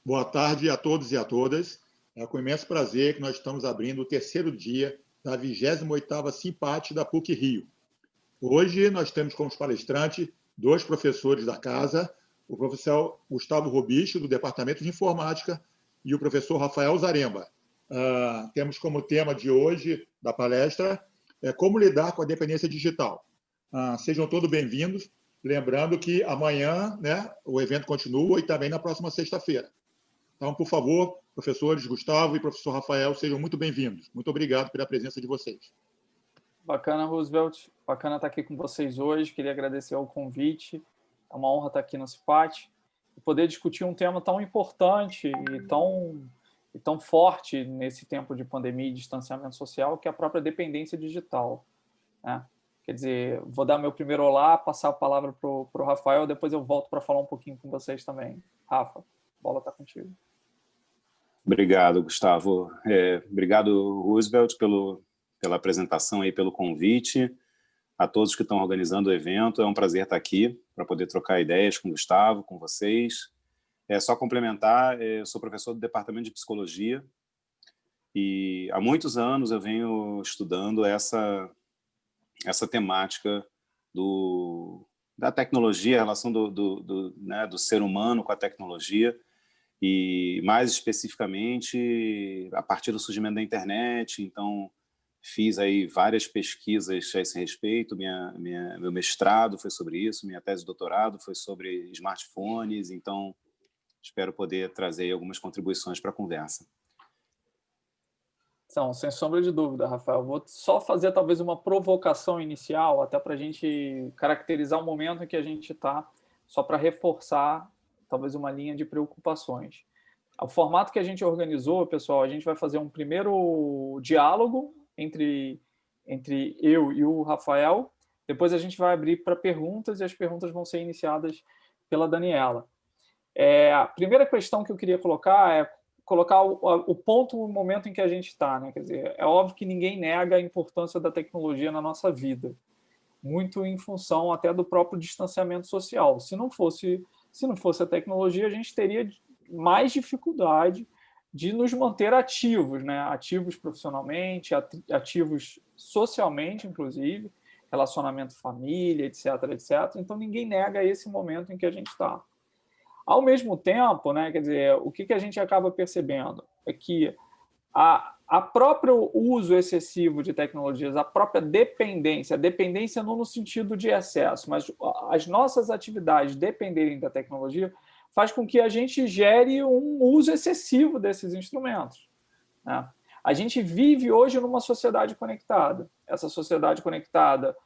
Boa tarde a todos e a todas. É com imenso prazer que nós estamos abrindo o terceiro dia da 28ª Simpate da PUC-Rio. Hoje nós temos como palestrante dois professores da casa, o professor Gustavo Robicho, do Departamento de Informática, e o professor Rafael Zaremba. Temos como tema de hoje da palestra como lidar com a dependência digital. Sejam todos bem-vindos. Lembrando que amanhã, né, o evento continua e também na próxima sexta-feira. Então, por favor, professores Gustavo e professor Rafael, sejam muito bem-vindos. Muito obrigado pela presença de vocês. Bacana, Roosevelt. Bacana estar aqui com vocês hoje. Queria agradecer o convite. É uma honra estar aqui no CIPAT e poder discutir um tema tão importante e tão forte nesse tempo de pandemia e distanciamento social, que é a própria dependência digital, né? Quer dizer, vou dar meu primeiro olá, passar a palavra para o Rafael, depois eu volto para falar um pouquinho com vocês também. Rafa, a bola está contigo. Obrigado, Gustavo. Obrigado, Roosevelt, pela apresentação e pelo convite. A todos que estão organizando o evento, é um prazer estar aqui para poder trocar ideias com o Gustavo, com vocês. Só complementar, eu sou professor do Departamento de Psicologia e há muitos anos eu venho estudando essa temática da tecnologia, a relação do ser humano com a tecnologia, e mais especificamente a partir do surgimento da internet. Então fiz aí várias pesquisas a esse respeito. Meu mestrado foi sobre isso, minha tese de doutorado foi sobre smartphones. Então espero poder trazer algumas contribuições para a conversa. Então, sem sombra de dúvida, Rafael. Vou só fazer talvez uma provocação inicial, até para a gente caracterizar o momento em que a gente está, só para reforçar talvez uma linha de preocupações. O formato que a gente organizou, pessoal, a gente vai fazer um primeiro diálogo entre eu e o Rafael, depois a gente vai abrir para perguntas e as perguntas vão ser iniciadas pela Daniela. A primeira questão que eu queria colocar é colocar o ponto, o momento em que a gente está, né? Quer dizer, é óbvio que ninguém nega a importância da tecnologia na nossa vida, muito em função até do próprio distanciamento social. Se não fosse a tecnologia, a gente teria mais dificuldade de nos manter ativos, né? Ativos profissionalmente, ativos socialmente, inclusive, relacionamento família, etc, etc. Então, ninguém nega esse momento em que a gente está. Ao mesmo tempo, né, quer dizer, o que a gente acaba percebendo é que a próprio uso excessivo de tecnologias, a própria dependência, a dependência não no sentido de excesso, mas as nossas atividades dependerem da tecnologia, faz com que a gente gere um uso excessivo desses instrumentos, né? A gente vive hoje numa sociedade conectada. Essa sociedade conectada,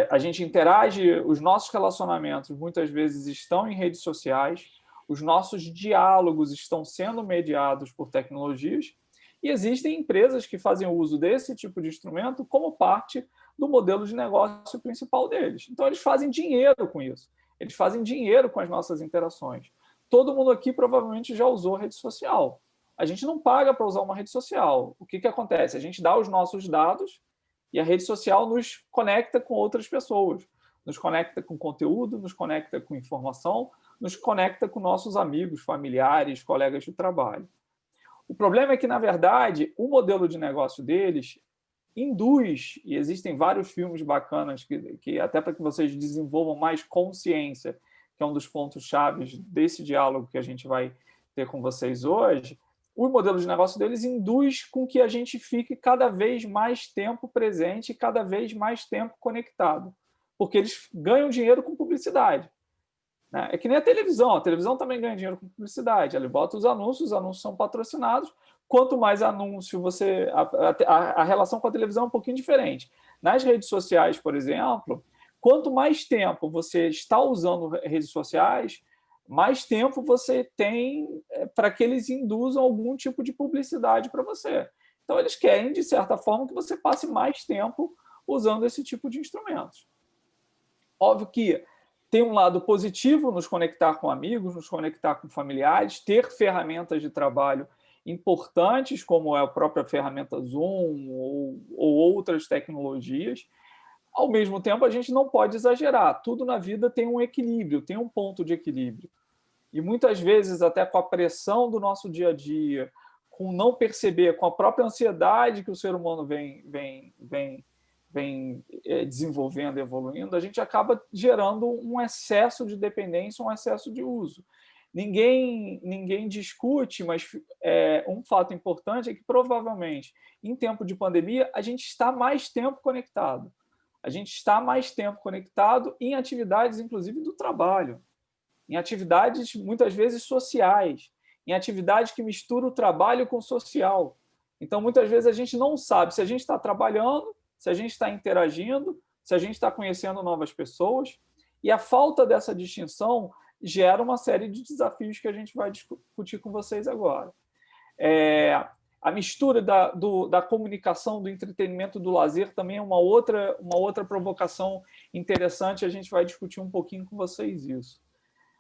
a gente interage, os nossos relacionamentos muitas vezes estão em redes sociais, os nossos diálogos estão sendo mediados por tecnologias, e existem empresas que fazem uso desse tipo de instrumento como parte do modelo de negócio principal deles. Então, eles fazem dinheiro com isso. Eles fazem dinheiro com as nossas interações. Todo mundo aqui provavelmente já usou rede social. A gente não paga para usar uma rede social. O que acontece? A gente dá os nossos dados e a rede social nos conecta com outras pessoas. Nos conecta com conteúdo, nos conecta com informação, nos conecta com nossos amigos, familiares, colegas de trabalho. O problema é que, na verdade, o modelo de negócio deles induz, e existem vários filmes bacanas que até para que vocês desenvolvam mais consciência, que é um dos pontos chaves desse diálogo que a gente vai ter com vocês hoje, o modelo de negócio deles induz com que a gente fique cada vez mais tempo presente e cada vez mais tempo conectado, porque eles ganham dinheiro com publicidade. É que nem a televisão também ganha dinheiro com publicidade. Ela bota os anúncios são patrocinados. Quanto mais anúncio você... A relação com a televisão é um pouquinho diferente. Nas redes sociais, por exemplo, quanto mais tempo você está usando redes sociais, mais tempo você tem para que eles induzam algum tipo de publicidade para você. Então, eles querem, de certa forma, que você passe mais tempo usando esse tipo de instrumentos. Óbvio que tem um lado positivo nos conectar com amigos, nos conectar com familiares, ter ferramentas de trabalho importantes, como é a própria ferramenta Zoom ou outras tecnologias. Ao mesmo tempo, a gente não pode exagerar. Tudo na vida tem um equilíbrio, tem um ponto de equilíbrio. E muitas vezes, até com a pressão do nosso dia a dia, com não perceber, com a própria ansiedade que o ser humano vem desenvolvendo, evoluindo, a gente acaba gerando um excesso de dependência, um excesso de uso. Ninguém discute, mas um fato importante é que, provavelmente, em tempo de pandemia, a gente está mais tempo conectado. A gente está mais tempo conectado em atividades, inclusive, do trabalho, em atividades, muitas vezes, sociais, em atividades que misturam o trabalho com o social. Então, muitas vezes, a gente não sabe se a gente está trabalhando, se a gente está interagindo, se a gente está conhecendo novas pessoas, e a falta dessa distinção gera uma série de desafios que a gente vai discutir com vocês agora. A mistura da comunicação, do entretenimento, do lazer também é uma outra provocação interessante, a gente vai discutir um pouquinho com vocês isso.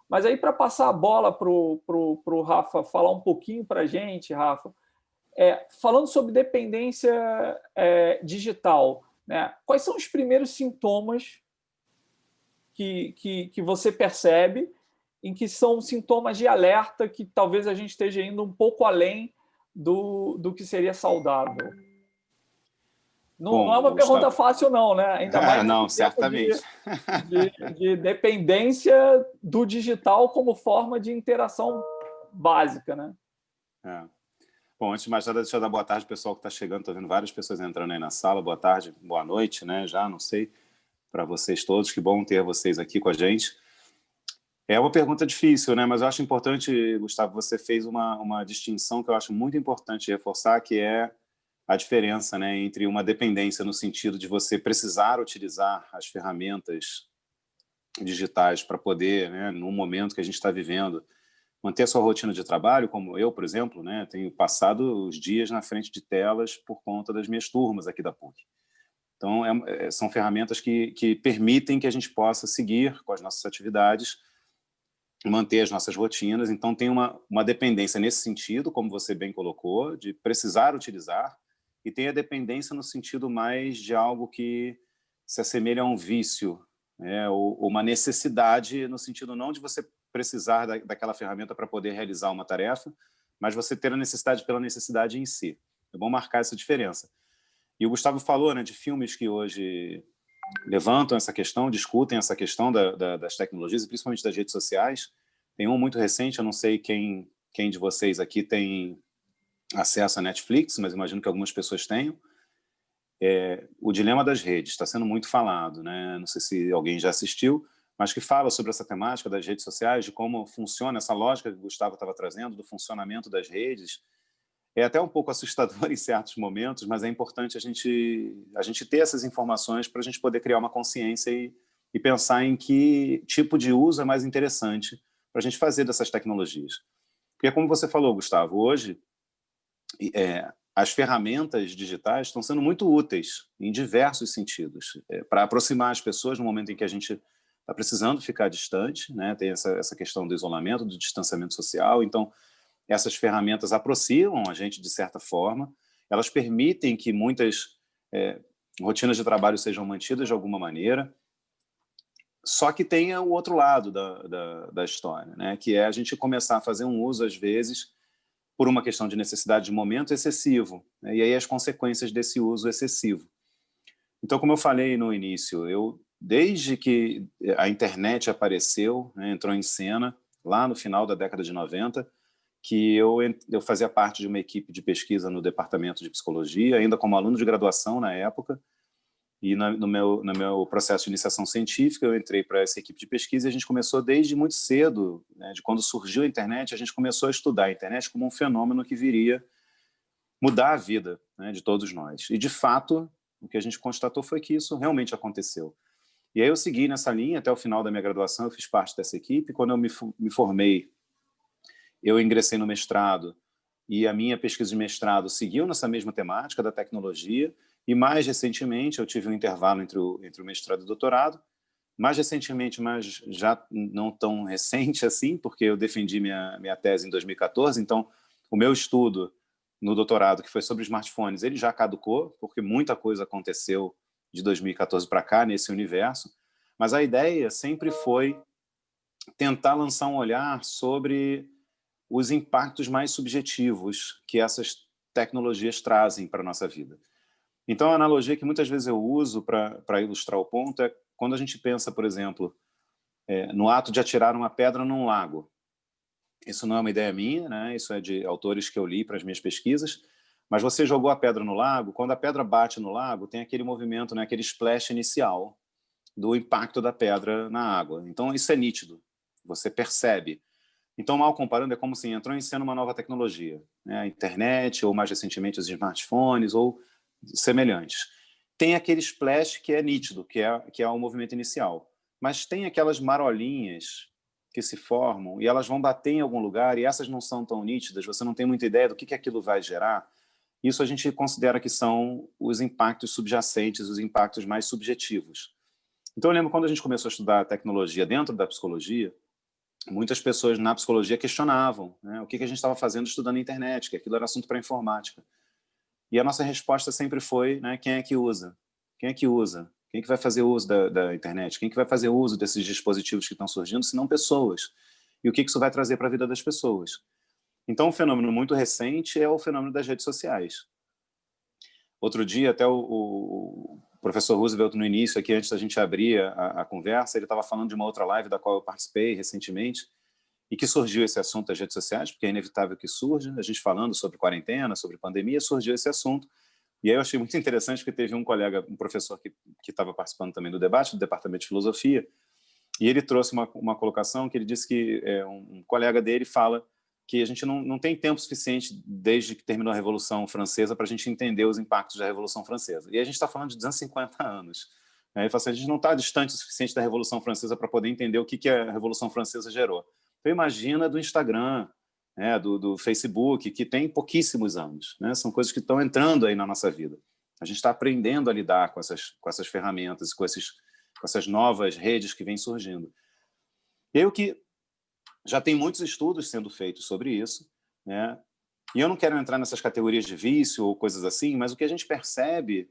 Mas aí, para passar a bola para o Rafa falar um pouquinho para a gente, Rafa, falando sobre dependência digital, né? Quais são os primeiros sintomas que você percebe, em que são sintomas de alerta que talvez a gente esteja indo um pouco além do que seria saudável? Não é uma pergunta fácil, não, né? Ainda mais não, certamente. De dependência do digital como forma de interação básica, né? Bom, antes de mais nada, deixa eu dar boa tarde ao pessoal que está chegando. Estou vendo várias pessoas entrando aí na sala. Boa tarde, boa noite, né? Já, não sei, para vocês todos. Que bom ter vocês aqui com a gente. É uma pergunta difícil, né? Mas eu acho importante, Gustavo, você fez uma distinção que eu acho muito importante reforçar, que é a diferença, né, entre uma dependência no sentido de você precisar utilizar as ferramentas digitais para poder, né, no momento que a gente está vivendo, manter a sua rotina de trabalho, como eu, por exemplo, né, tenho passado os dias na frente de telas por conta das minhas turmas aqui da PUC. Então, são ferramentas que permitem que a gente possa seguir com as nossas atividades, manter as nossas rotinas. Então, tem uma dependência nesse sentido, como você bem colocou, de precisar utilizar, e tem a dependência no sentido mais de algo que se assemelha a um vício, né? ou uma necessidade, no sentido não de você precisar daquela ferramenta para poder realizar uma tarefa, mas você ter a necessidade pela necessidade em si. É bom marcar essa diferença. E o Gustavo falou, né, de filmes que hoje levantam essa questão, discutem essa questão das tecnologias, e principalmente das redes sociais. Tem um muito recente, eu não sei quem de vocês aqui tem acesso à Netflix, mas imagino que algumas pessoas tenham. O Dilema das Redes está sendo muito falado, né? Não sei se alguém já assistiu, mas que fala sobre essa temática das redes sociais, de como funciona essa lógica que o Gustavo estava trazendo, do funcionamento das redes. É até um pouco assustador em certos momentos, mas é importante a gente ter essas informações para a gente poder criar uma consciência e pensar em que tipo de uso é mais interessante para a gente fazer dessas tecnologias. Porque, como você falou, Gustavo, hoje as ferramentas digitais estão sendo muito úteis em diversos sentidos, para aproximar as pessoas no momento em que a gente está precisando ficar distante, né? Tem essa questão do isolamento, do distanciamento social. Então, essas ferramentas aproximam a gente de certa forma, elas permitem que muitas rotinas de trabalho sejam mantidas de alguma maneira, só que tem o outro lado da história, né? Que é a gente começar a fazer um uso, às vezes, por uma questão de necessidade de momento excessivo, né? E aí as consequências desse uso excessivo. Então, como eu falei no início, desde que a internet apareceu, né, entrou em cena, lá no final da década de 90, que eu fazia parte de uma equipe de pesquisa no departamento de psicologia, ainda como aluno de graduação na época, e no meu processo de iniciação científica eu entrei para essa equipe de pesquisa e a gente começou desde muito cedo, né, de quando surgiu a internet, a gente começou a estudar a internet como um fenômeno que viria mudar a vida, né, de todos nós. E, de fato, o que a gente constatou foi que isso realmente aconteceu. E aí eu segui nessa linha até o final da minha graduação, eu fiz parte dessa equipe. Quando eu me formei, eu ingressei no mestrado e a minha pesquisa de mestrado seguiu nessa mesma temática da tecnologia e, mais recentemente, eu tive um intervalo entre o mestrado e o doutorado. Mais recentemente, mas já não tão recente assim, porque eu defendi minha tese em 2014, então o meu estudo no doutorado, que foi sobre smartphones, ele já caducou, porque muita coisa aconteceu de 2014 para cá nesse universo, mas a ideia sempre foi tentar lançar um olhar sobre os impactos mais subjetivos que essas tecnologias trazem para a nossa vida. Então, a analogia que muitas vezes eu uso para ilustrar o ponto é quando a gente pensa, por exemplo, no ato de atirar uma pedra num lago. Isso não é uma ideia minha, né? Isso é de autores que eu li para as minhas pesquisas, mas você jogou a pedra no lago, quando a pedra bate no lago, tem aquele movimento, né? Aquele splash inicial do impacto da pedra na água. Então, isso é nítido, você percebe. Então, mal comparando, é como se entrou em cena uma nova tecnologia, né? A internet, ou mais recentemente os smartphones, ou semelhantes. Tem aquele splash que é nítido, que é o movimento inicial. Mas tem aquelas marolinhas que se formam e elas vão bater em algum lugar e essas não são tão nítidas, você não tem muita ideia do que aquilo vai gerar. Isso a gente considera que são os impactos subjacentes, os impactos mais subjetivos. Então, eu lembro quando a gente começou a estudar tecnologia dentro da psicologia, muitas pessoas na psicologia questionavam, né, o que a gente estava fazendo estudando na internet, que aquilo era assunto para informática. E a nossa resposta sempre foi, né, quem é que usa? Quem é que usa? Quem é que vai fazer uso da internet? Quem é que vai fazer uso desses dispositivos que estão surgindo, se não pessoas? E o que isso vai trazer para a vida das pessoas? Então, um fenômeno muito recente é o fenômeno das redes sociais. Outro dia, até o professor Roosevelt, no início, aqui antes da gente abrir a conversa, ele estava falando de uma outra live da qual eu participei recentemente, e que surgiu esse assunto das redes sociais, porque é inevitável que surja, a gente falando sobre quarentena, sobre pandemia, surgiu esse assunto. E aí eu achei muito interessante que teve um colega, um professor que estava participando também do debate, do Departamento de Filosofia, e ele trouxe uma colocação que ele disse que um colega dele fala que a gente não tem tempo suficiente desde que terminou a Revolução Francesa para a gente entender os impactos da Revolução Francesa. E a gente está falando de 250 anos. Ele fala assim, a gente não está distante o suficiente da Revolução Francesa para poder entender o que a Revolução Francesa gerou. Então imagina do Instagram, né, do Facebook, que tem pouquíssimos anos, né? São coisas que estão entrando aí na nossa vida. A gente está aprendendo a lidar com essas ferramentas, com essas novas redes que vêm surgindo. E aí, o que já tem muitos estudos sendo feitos sobre isso, né? E eu não quero entrar nessas categorias de vício ou coisas assim, mas o que a gente percebe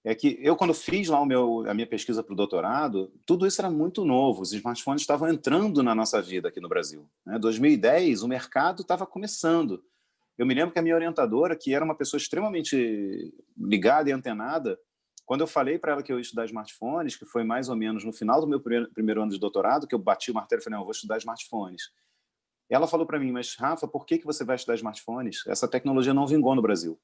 é que eu, quando fiz lá a minha pesquisa para o doutorado, tudo isso era muito novo, os smartphones estavam entrando na nossa vida aqui no Brasil. Em 2010, o mercado estava começando. Eu me lembro que a minha orientadora, que era uma pessoa extremamente ligada e antenada, quando eu falei para ela que eu ia estudar smartphones, que foi mais ou menos no final do meu primeiro ano de doutorado, que eu bati o martelo e falei, não, eu vou estudar smartphones. Ela falou para mim, mas Rafa, por que você vai estudar smartphones? Essa tecnologia não vingou no Brasil.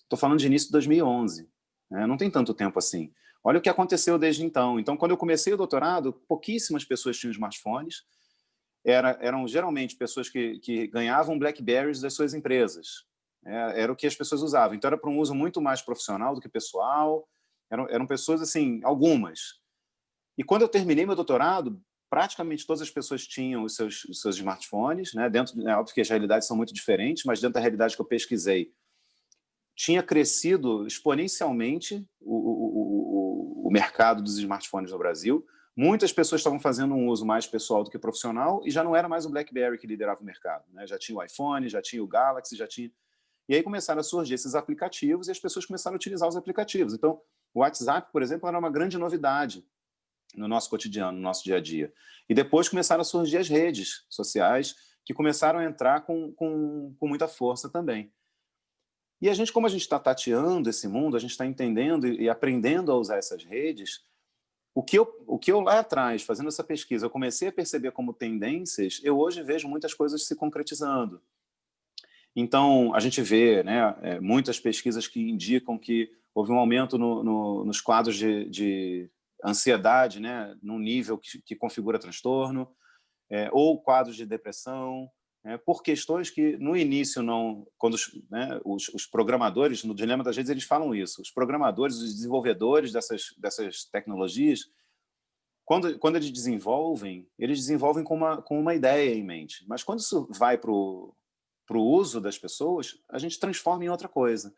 Estou falando de início de 2011. Não tem tanto tempo assim. Olha o que aconteceu desde então. Então, quando eu comecei o doutorado, pouquíssimas pessoas tinham smartphones. Eram geralmente pessoas que ganhavam Blackberries das suas empresas. Era o que as pessoas usavam. Então, era para um uso muito mais profissional do que pessoal. Eram pessoas, assim, algumas. E quando eu terminei meu doutorado, praticamente todas as pessoas tinham os seus smartphones. Né? Óbvio que as realidades são muito diferentes, mas dentro da realidade que eu pesquisei, tinha crescido exponencialmente o mercado dos smartphones no Brasil. Muitas pessoas estavam fazendo um uso mais pessoal do que profissional e já não era mais o BlackBerry que liderava o mercado. Né? Já tinha o iPhone, já tinha o Galaxy, já tinha... E aí começaram a surgir esses aplicativos e as pessoas começaram a utilizar os aplicativos. Então, o WhatsApp, por exemplo, era uma grande novidade no nosso cotidiano, no nosso dia a dia. E depois começaram a surgir as redes sociais, que começaram a entrar com muita força também. E a gente, como a gente está tateando esse mundo, a gente está entendendo e aprendendo a usar essas redes, o que eu lá atrás, fazendo essa pesquisa, eu comecei a perceber como tendências, eu hoje vejo muitas coisas se concretizando. Então, a gente vê, né, muitas pesquisas que indicam que houve um aumento nos quadros de ansiedade, né, num nível que configura transtorno, ou quadros de depressão, por questões que, no início, quando os programadores, no Dilema das Redes, eles falam isso, os programadores, os desenvolvedores dessas tecnologias, quando eles desenvolvem com uma ideia em mente. Mas quando isso vai para o uso das pessoas, a gente transforma em outra coisa.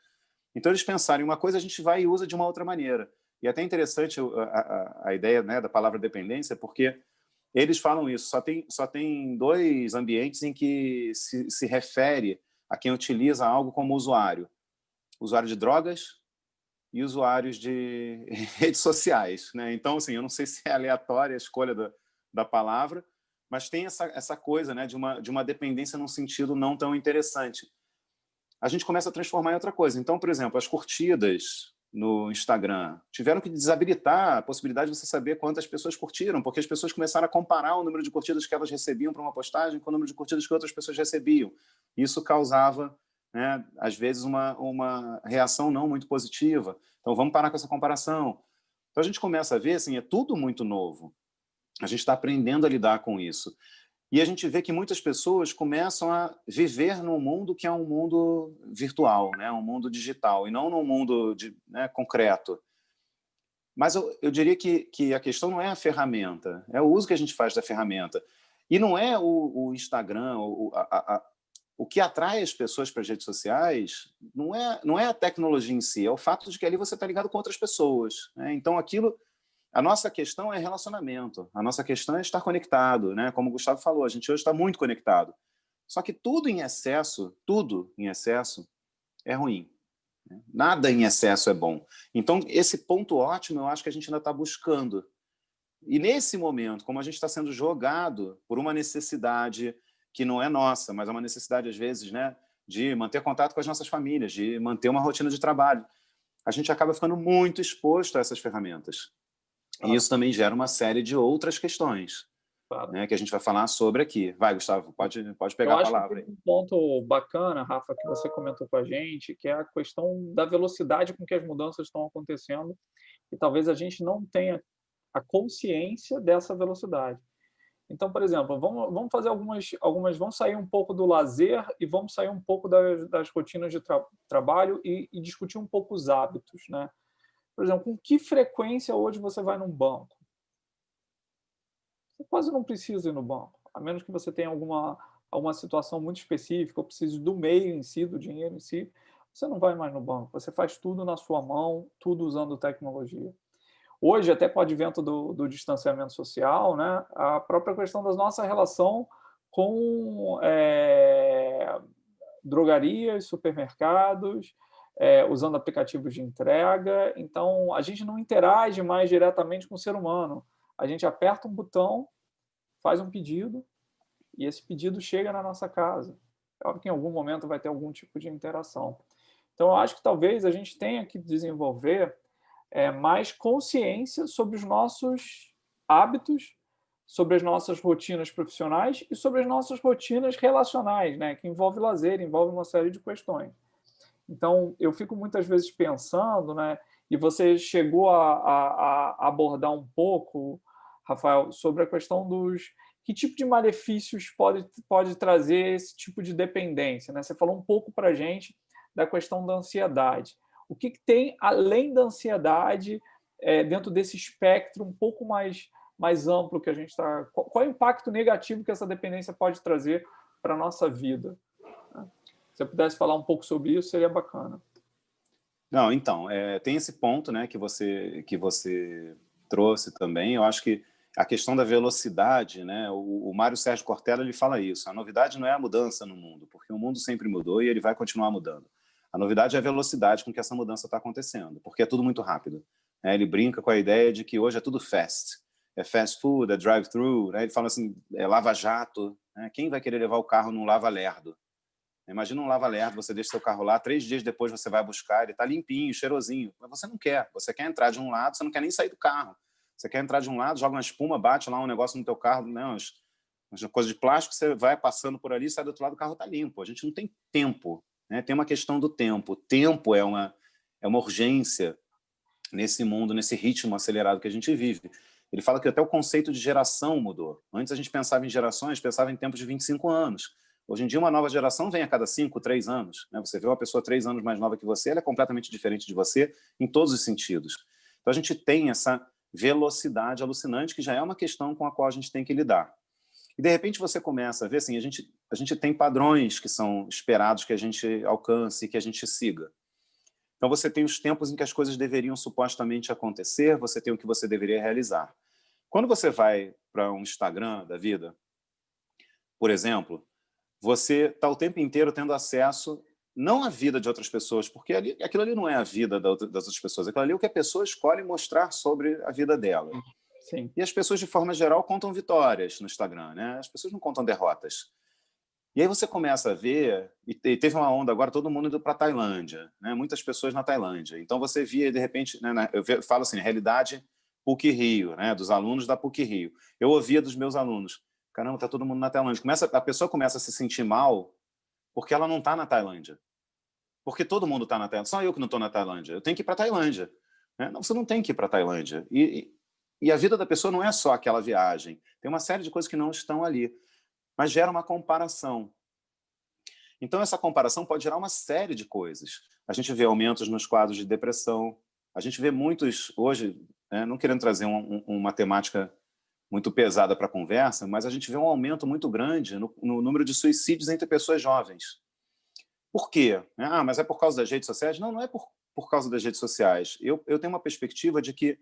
Então, eles pensaram em uma coisa, a gente vai e usa de uma outra maneira. E é até interessante a ideia, né, da palavra dependência, porque eles falam isso, só tem 2 ambientes em que se refere a quem utiliza algo como usuário. Usuário de drogas e usuários de redes sociais, né? Então, assim, eu não sei se é aleatória a escolha da palavra, mas tem essa coisa, né, de uma dependência num sentido não tão interessante. A gente começa a transformar em outra coisa. Então, por exemplo, as curtidas no Instagram tiveram que desabilitar a possibilidade de você saber quantas pessoas curtiram, porque as pessoas começaram a comparar o número de curtidas que elas recebiam para uma postagem com o número de curtidas que outras pessoas recebiam. Isso causava, né, às vezes, uma reação não muito positiva. Então, vamos parar com essa comparação. Então, a gente começa a ver, assim, é tudo muito novo. A gente está aprendendo a lidar com isso. E a gente vê que muitas pessoas começam a viver num mundo que é um mundo virtual, né? Um mundo digital, e não num mundo né, concreto. Mas eu diria que a questão não é a ferramenta, é o uso que a gente faz da ferramenta. E não é o Instagram, o que atrai as pessoas para as redes sociais não é a tecnologia em si, é o fato de que ali você está ligado com outras pessoas, né? Então, a nossa questão é relacionamento, a nossa questão é estar conectado, né? Como o Gustavo falou, a gente hoje está muito conectado. Só que tudo em excesso é ruim. Nada em excesso é bom. Então, esse ponto ótimo eu acho que a gente ainda está buscando. E nesse momento, como a gente está sendo jogado por uma necessidade que não é nossa, mas é uma necessidade, às vezes, né, de manter contato com as nossas famílias, de manter uma rotina de trabalho, a gente acaba ficando muito exposto a essas ferramentas. E isso também gera uma série de outras questões, né, que a gente vai falar sobre aqui. Vai, Gustavo, pode pegar a palavra aí. Eu acho que tem um ponto bacana, Rafa, que você comentou com a gente, que é a questão da velocidade com que as mudanças estão acontecendo, e talvez a gente não tenha a consciência dessa velocidade. Então, por exemplo, vamos fazer vamos sair um pouco do lazer e vamos sair um pouco das rotinas de trabalho e discutir um pouco os hábitos, né? Por exemplo, com que frequência hoje você vai num banco? Você quase não precisa ir no banco, a menos que você tenha alguma situação muito específica, ou precise do meio em si, do dinheiro em si, você não vai mais no banco, você faz tudo na sua mão, tudo usando tecnologia. Hoje, até com o advento do distanciamento social, né, a própria questão da nossa relação com drogarias, supermercados, usando aplicativos de entrega. Então, a gente não interage mais diretamente com o ser humano. A gente aperta um botão, faz um pedido, e esse pedido chega na nossa casa. É óbvio que em algum momento vai ter algum tipo de interação. Então, eu acho que talvez a gente tenha que desenvolver mais consciência sobre os nossos hábitos, sobre as nossas rotinas profissionais e sobre as nossas rotinas relacionais, né, que envolve lazer, envolve uma série de questões. Então, eu fico muitas vezes pensando, né, e você chegou a abordar um pouco, Rafael, sobre a questão que tipo de malefícios pode trazer esse tipo de dependência, né? Você falou um pouco para a gente da questão da ansiedade. O que tem, além da ansiedade, dentro desse espectro um pouco mais amplo que a gente está... Qual é o impacto negativo que essa dependência pode trazer para a nossa vida? Se você pudesse falar um pouco sobre isso, seria bacana. Não, então, tem esse ponto, né, que você trouxe também. Eu acho que a questão da velocidade, né, o Mário Sérgio Cortella ele fala isso. A novidade não é a mudança no mundo, porque o mundo sempre mudou e ele vai continuar mudando. A novidade é a velocidade com que essa mudança está acontecendo, porque é tudo muito rápido. Né? Ele brinca com a ideia de que hoje é tudo fast. É fast food, é drive-thru. Né? Ele fala assim, é lava-jato. Né? Quem vai querer levar o carro num lava-lerdo? Imagina um lava-lerdo, você deixa seu carro lá, 3 dias depois você vai buscar, ele está limpinho, cheirosinho. Mas você não quer. Você quer entrar de um lado, você não quer nem sair do carro. Você quer entrar de um lado, joga uma espuma, bate lá um negócio no teu carro, né, umas coisas de plástico, você vai passando por ali, sai do outro lado, o carro está limpo. A gente não tem tempo. Né? Tem uma questão do tempo. O tempo é uma urgência nesse mundo, nesse ritmo acelerado que a gente vive. Ele fala que até o conceito de geração mudou. Antes a gente pensava em gerações, pensava em tempos de 25 anos. Hoje em dia, uma nova geração vem a cada 5, 3 anos. Né? Você vê uma pessoa 3 anos mais nova que você, ela é completamente diferente de você em todos os sentidos. Então, a gente tem essa velocidade alucinante, que já é uma questão com a qual a gente tem que lidar. E, de repente, você começa a ver, assim, a gente tem padrões que são esperados que a gente alcance, que a gente siga. Então, você tem os tempos em que as coisas deveriam supostamente acontecer, você tem o que você deveria realizar. Quando você vai para um Instagram da vida, por exemplo, você está o tempo inteiro tendo acesso não à vida de outras pessoas, porque aquilo ali não é a vida das outras pessoas, aquilo ali é o que a pessoa escolhe mostrar sobre a vida dela. Sim. E as pessoas, de forma geral, contam vitórias no Instagram, né? As pessoas não contam derrotas. E aí você começa a ver, e teve uma onda agora, todo mundo indo para a Tailândia, né? Muitas pessoas na Tailândia. Então você via, de repente, né, eu falo assim, realidade PUC-Rio, né? Dos alunos da PUC-Rio. Eu ouvia dos meus alunos, caramba, está todo mundo na Tailândia. A pessoa começa a se sentir mal porque ela não está na Tailândia. Porque todo mundo está na Tailândia. Só eu que não estou na Tailândia. Eu tenho que ir para a Tailândia. Né? Não, você não tem que ir para a Tailândia. E a vida da pessoa não é só aquela viagem. Tem uma série de coisas que não estão ali. Mas gera uma comparação. Então, essa comparação pode gerar uma série de coisas. A gente vê aumentos nos quadros de depressão. A gente vê muitos, hoje, né, não querendo trazer uma temática muito pesada para a conversa, mas a gente vê um aumento muito grande no número de suicídios entre pessoas jovens. Por quê? Ah, mas é por causa das redes sociais? Não, não é por causa das redes sociais. Eu tenho uma perspectiva de que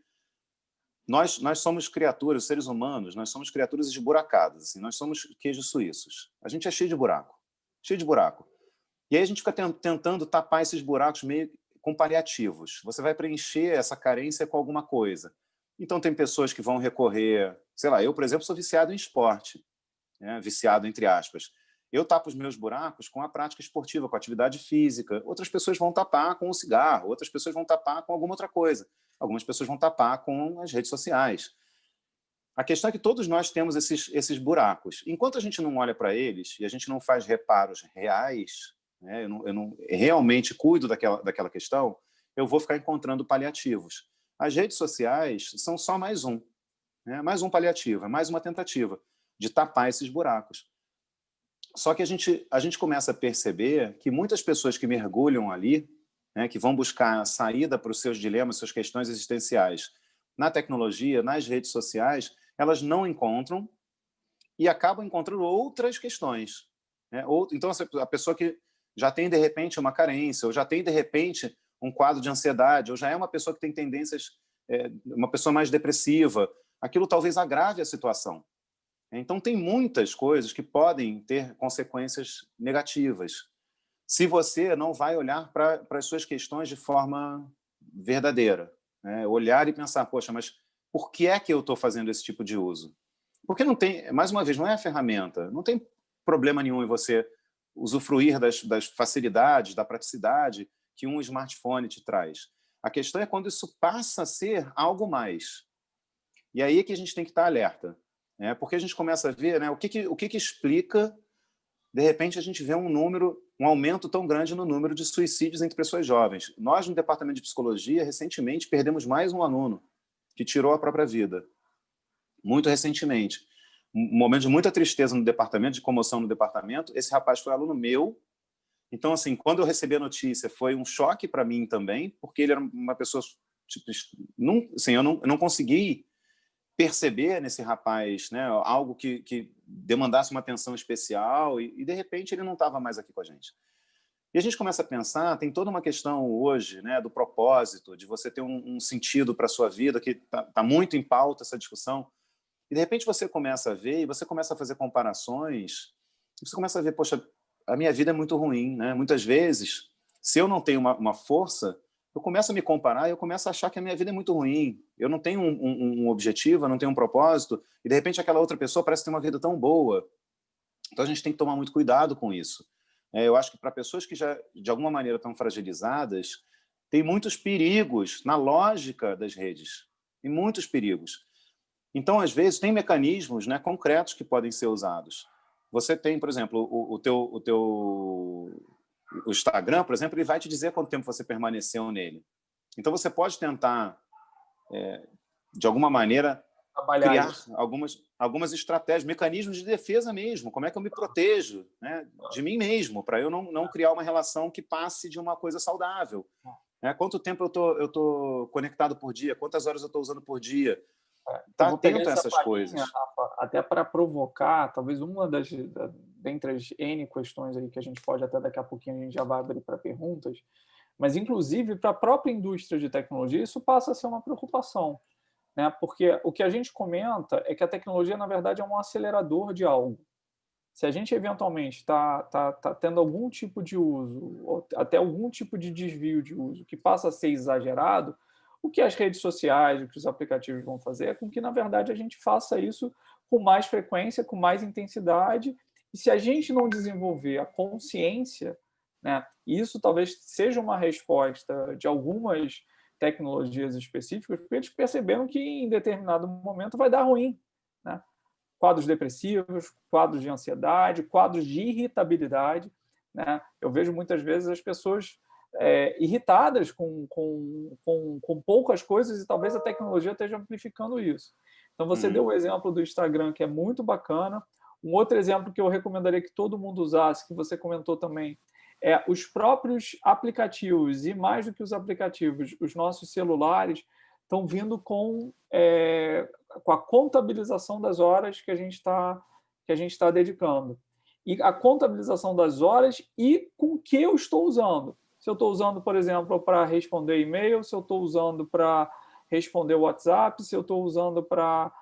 nós somos criaturas, seres humanos, nós somos criaturas esburacadas, assim, nós somos queijos suíços. A gente é cheio de buraco, cheio de buraco. E aí a gente fica tentando tapar esses buracos meio com paliativos. Você vai preencher essa carência com alguma coisa. Então tem pessoas que vão recorrer, sei lá, eu, por exemplo, sou viciado em esporte, né? Viciado entre aspas. Eu tapo os meus buracos com a prática esportiva, com a atividade física. Outras pessoas vão tapar com o cigarro, outras pessoas vão tapar com alguma outra coisa. Algumas pessoas vão tapar com as redes sociais. A questão é que todos nós temos esses buracos. Enquanto a gente não olha para eles e a gente não faz reparos reais, né, eu não realmente cuido daquela questão, eu vou ficar encontrando paliativos. As redes sociais são só mais um, né, mais um paliativo, é mais uma tentativa de tapar esses buracos. Só que a gente começa a perceber que muitas pessoas que mergulham ali, né, que vão buscar saída para os seus dilemas, suas questões existenciais na tecnologia, nas redes sociais, elas não encontram e acabam encontrando outras questões. Né? Então, a pessoa que já tem, de repente, uma carência, ou já tem, de repente, um quadro de ansiedade, ou já é uma pessoa que tem tendências, uma pessoa mais depressiva, aquilo talvez agrave a situação. Então, tem muitas coisas que podem ter consequências negativas se você não vai olhar para as suas questões de forma verdadeira. Né? Olhar e pensar, poxa, mas por que é que eu estou fazendo esse tipo de uso? Porque não tem, mais uma vez, não é a ferramenta, não tem problema nenhum em você usufruir das facilidades, da praticidade que um smartphone te traz. A questão é quando isso passa a ser algo mais. E aí é que a gente tem que estar alerta. Né? Porque a gente começa a ver, né, o que explica, de repente, a gente vê um aumento tão grande no número de suicídios entre pessoas jovens. Nós, no departamento de psicologia, recentemente perdemos mais um aluno que tirou a própria vida. Muito recentemente. Um momento de muita tristeza no departamento, de comoção no departamento. Esse rapaz foi aluno meu. Então, assim, quando eu recebi a notícia, foi um choque para mim também, porque ele era uma pessoa... Tipo, assim, eu não consegui perceber nesse rapaz, né, algo que demandasse uma atenção especial e de repente ele não estava mais aqui com a gente. E a gente começa a pensar, tem toda uma questão hoje, né, do propósito, de você ter um sentido para a sua vida, que tá muito em pauta essa discussão, e de repente você começa a ver, e você começa a fazer comparações, e você começa a ver, poxa, a minha vida é muito ruim, né? Muitas vezes, se eu não tenho uma força, eu começo a me comparar e eu começo a achar que a minha vida é muito ruim. Eu não tenho um objetivo, eu não tenho um propósito, e de repente aquela outra pessoa parece ter uma vida tão boa. Então a gente tem que tomar muito cuidado com isso. Eu acho que para pessoas que já, de alguma maneira, estão fragilizadas, tem muitos perigos na lógica das redes. Tem muitos perigos. Então, às vezes, tem mecanismos, né, concretos que podem ser usados. Você tem, por exemplo, o Instagram, por exemplo, ele vai te dizer quanto tempo você permaneceu nele. Então, você pode tentar, de alguma maneira, criar algumas estratégias, mecanismos de defesa mesmo. Como é que eu me protejo, né, de mim mesmo, para eu não criar uma relação que passe de uma coisa saudável. Quanto tempo eu estou conectado por dia? Quantas horas eu estou usando por dia? Tá atento a essas coisas. Rafa, até para provocar, talvez uma dentre as N questões aí que a gente pode, até daqui a pouquinho a gente já vai abrir para perguntas, mas inclusive para a própria indústria de tecnologia isso passa a ser uma preocupação, né? Porque o que a gente comenta é que a tecnologia, na verdade, é um acelerador de algo, se a gente eventualmente tá tendo algum tipo de uso, ou até algum tipo de desvio de uso que passa a ser exagerado, o que as redes sociais, o que os aplicativos vão fazer é com que, na verdade, a gente faça isso com mais frequência, com mais intensidade, e se a gente não desenvolver a consciência, né, isso talvez seja uma resposta de algumas tecnologias específicas, porque eles perceberam que em determinado momento vai dar ruim, né? Quadros depressivos, quadros de ansiedade, quadros de irritabilidade, né? Eu vejo muitas vezes as pessoas irritadas com poucas coisas e talvez a tecnologia esteja amplificando isso. Então, você deu o exemplo do Instagram, que é muito bacana. Um outro exemplo que eu recomendaria que todo mundo usasse, que você comentou também, é os próprios aplicativos, e mais do que os aplicativos, os nossos celulares estão vindo com a contabilização das horas que a gente está dedicando. E a contabilização das horas e com o que eu estou usando. Se eu estou usando, por exemplo, para responder e-mail, se eu estou usando para responder WhatsApp, se eu estou usando para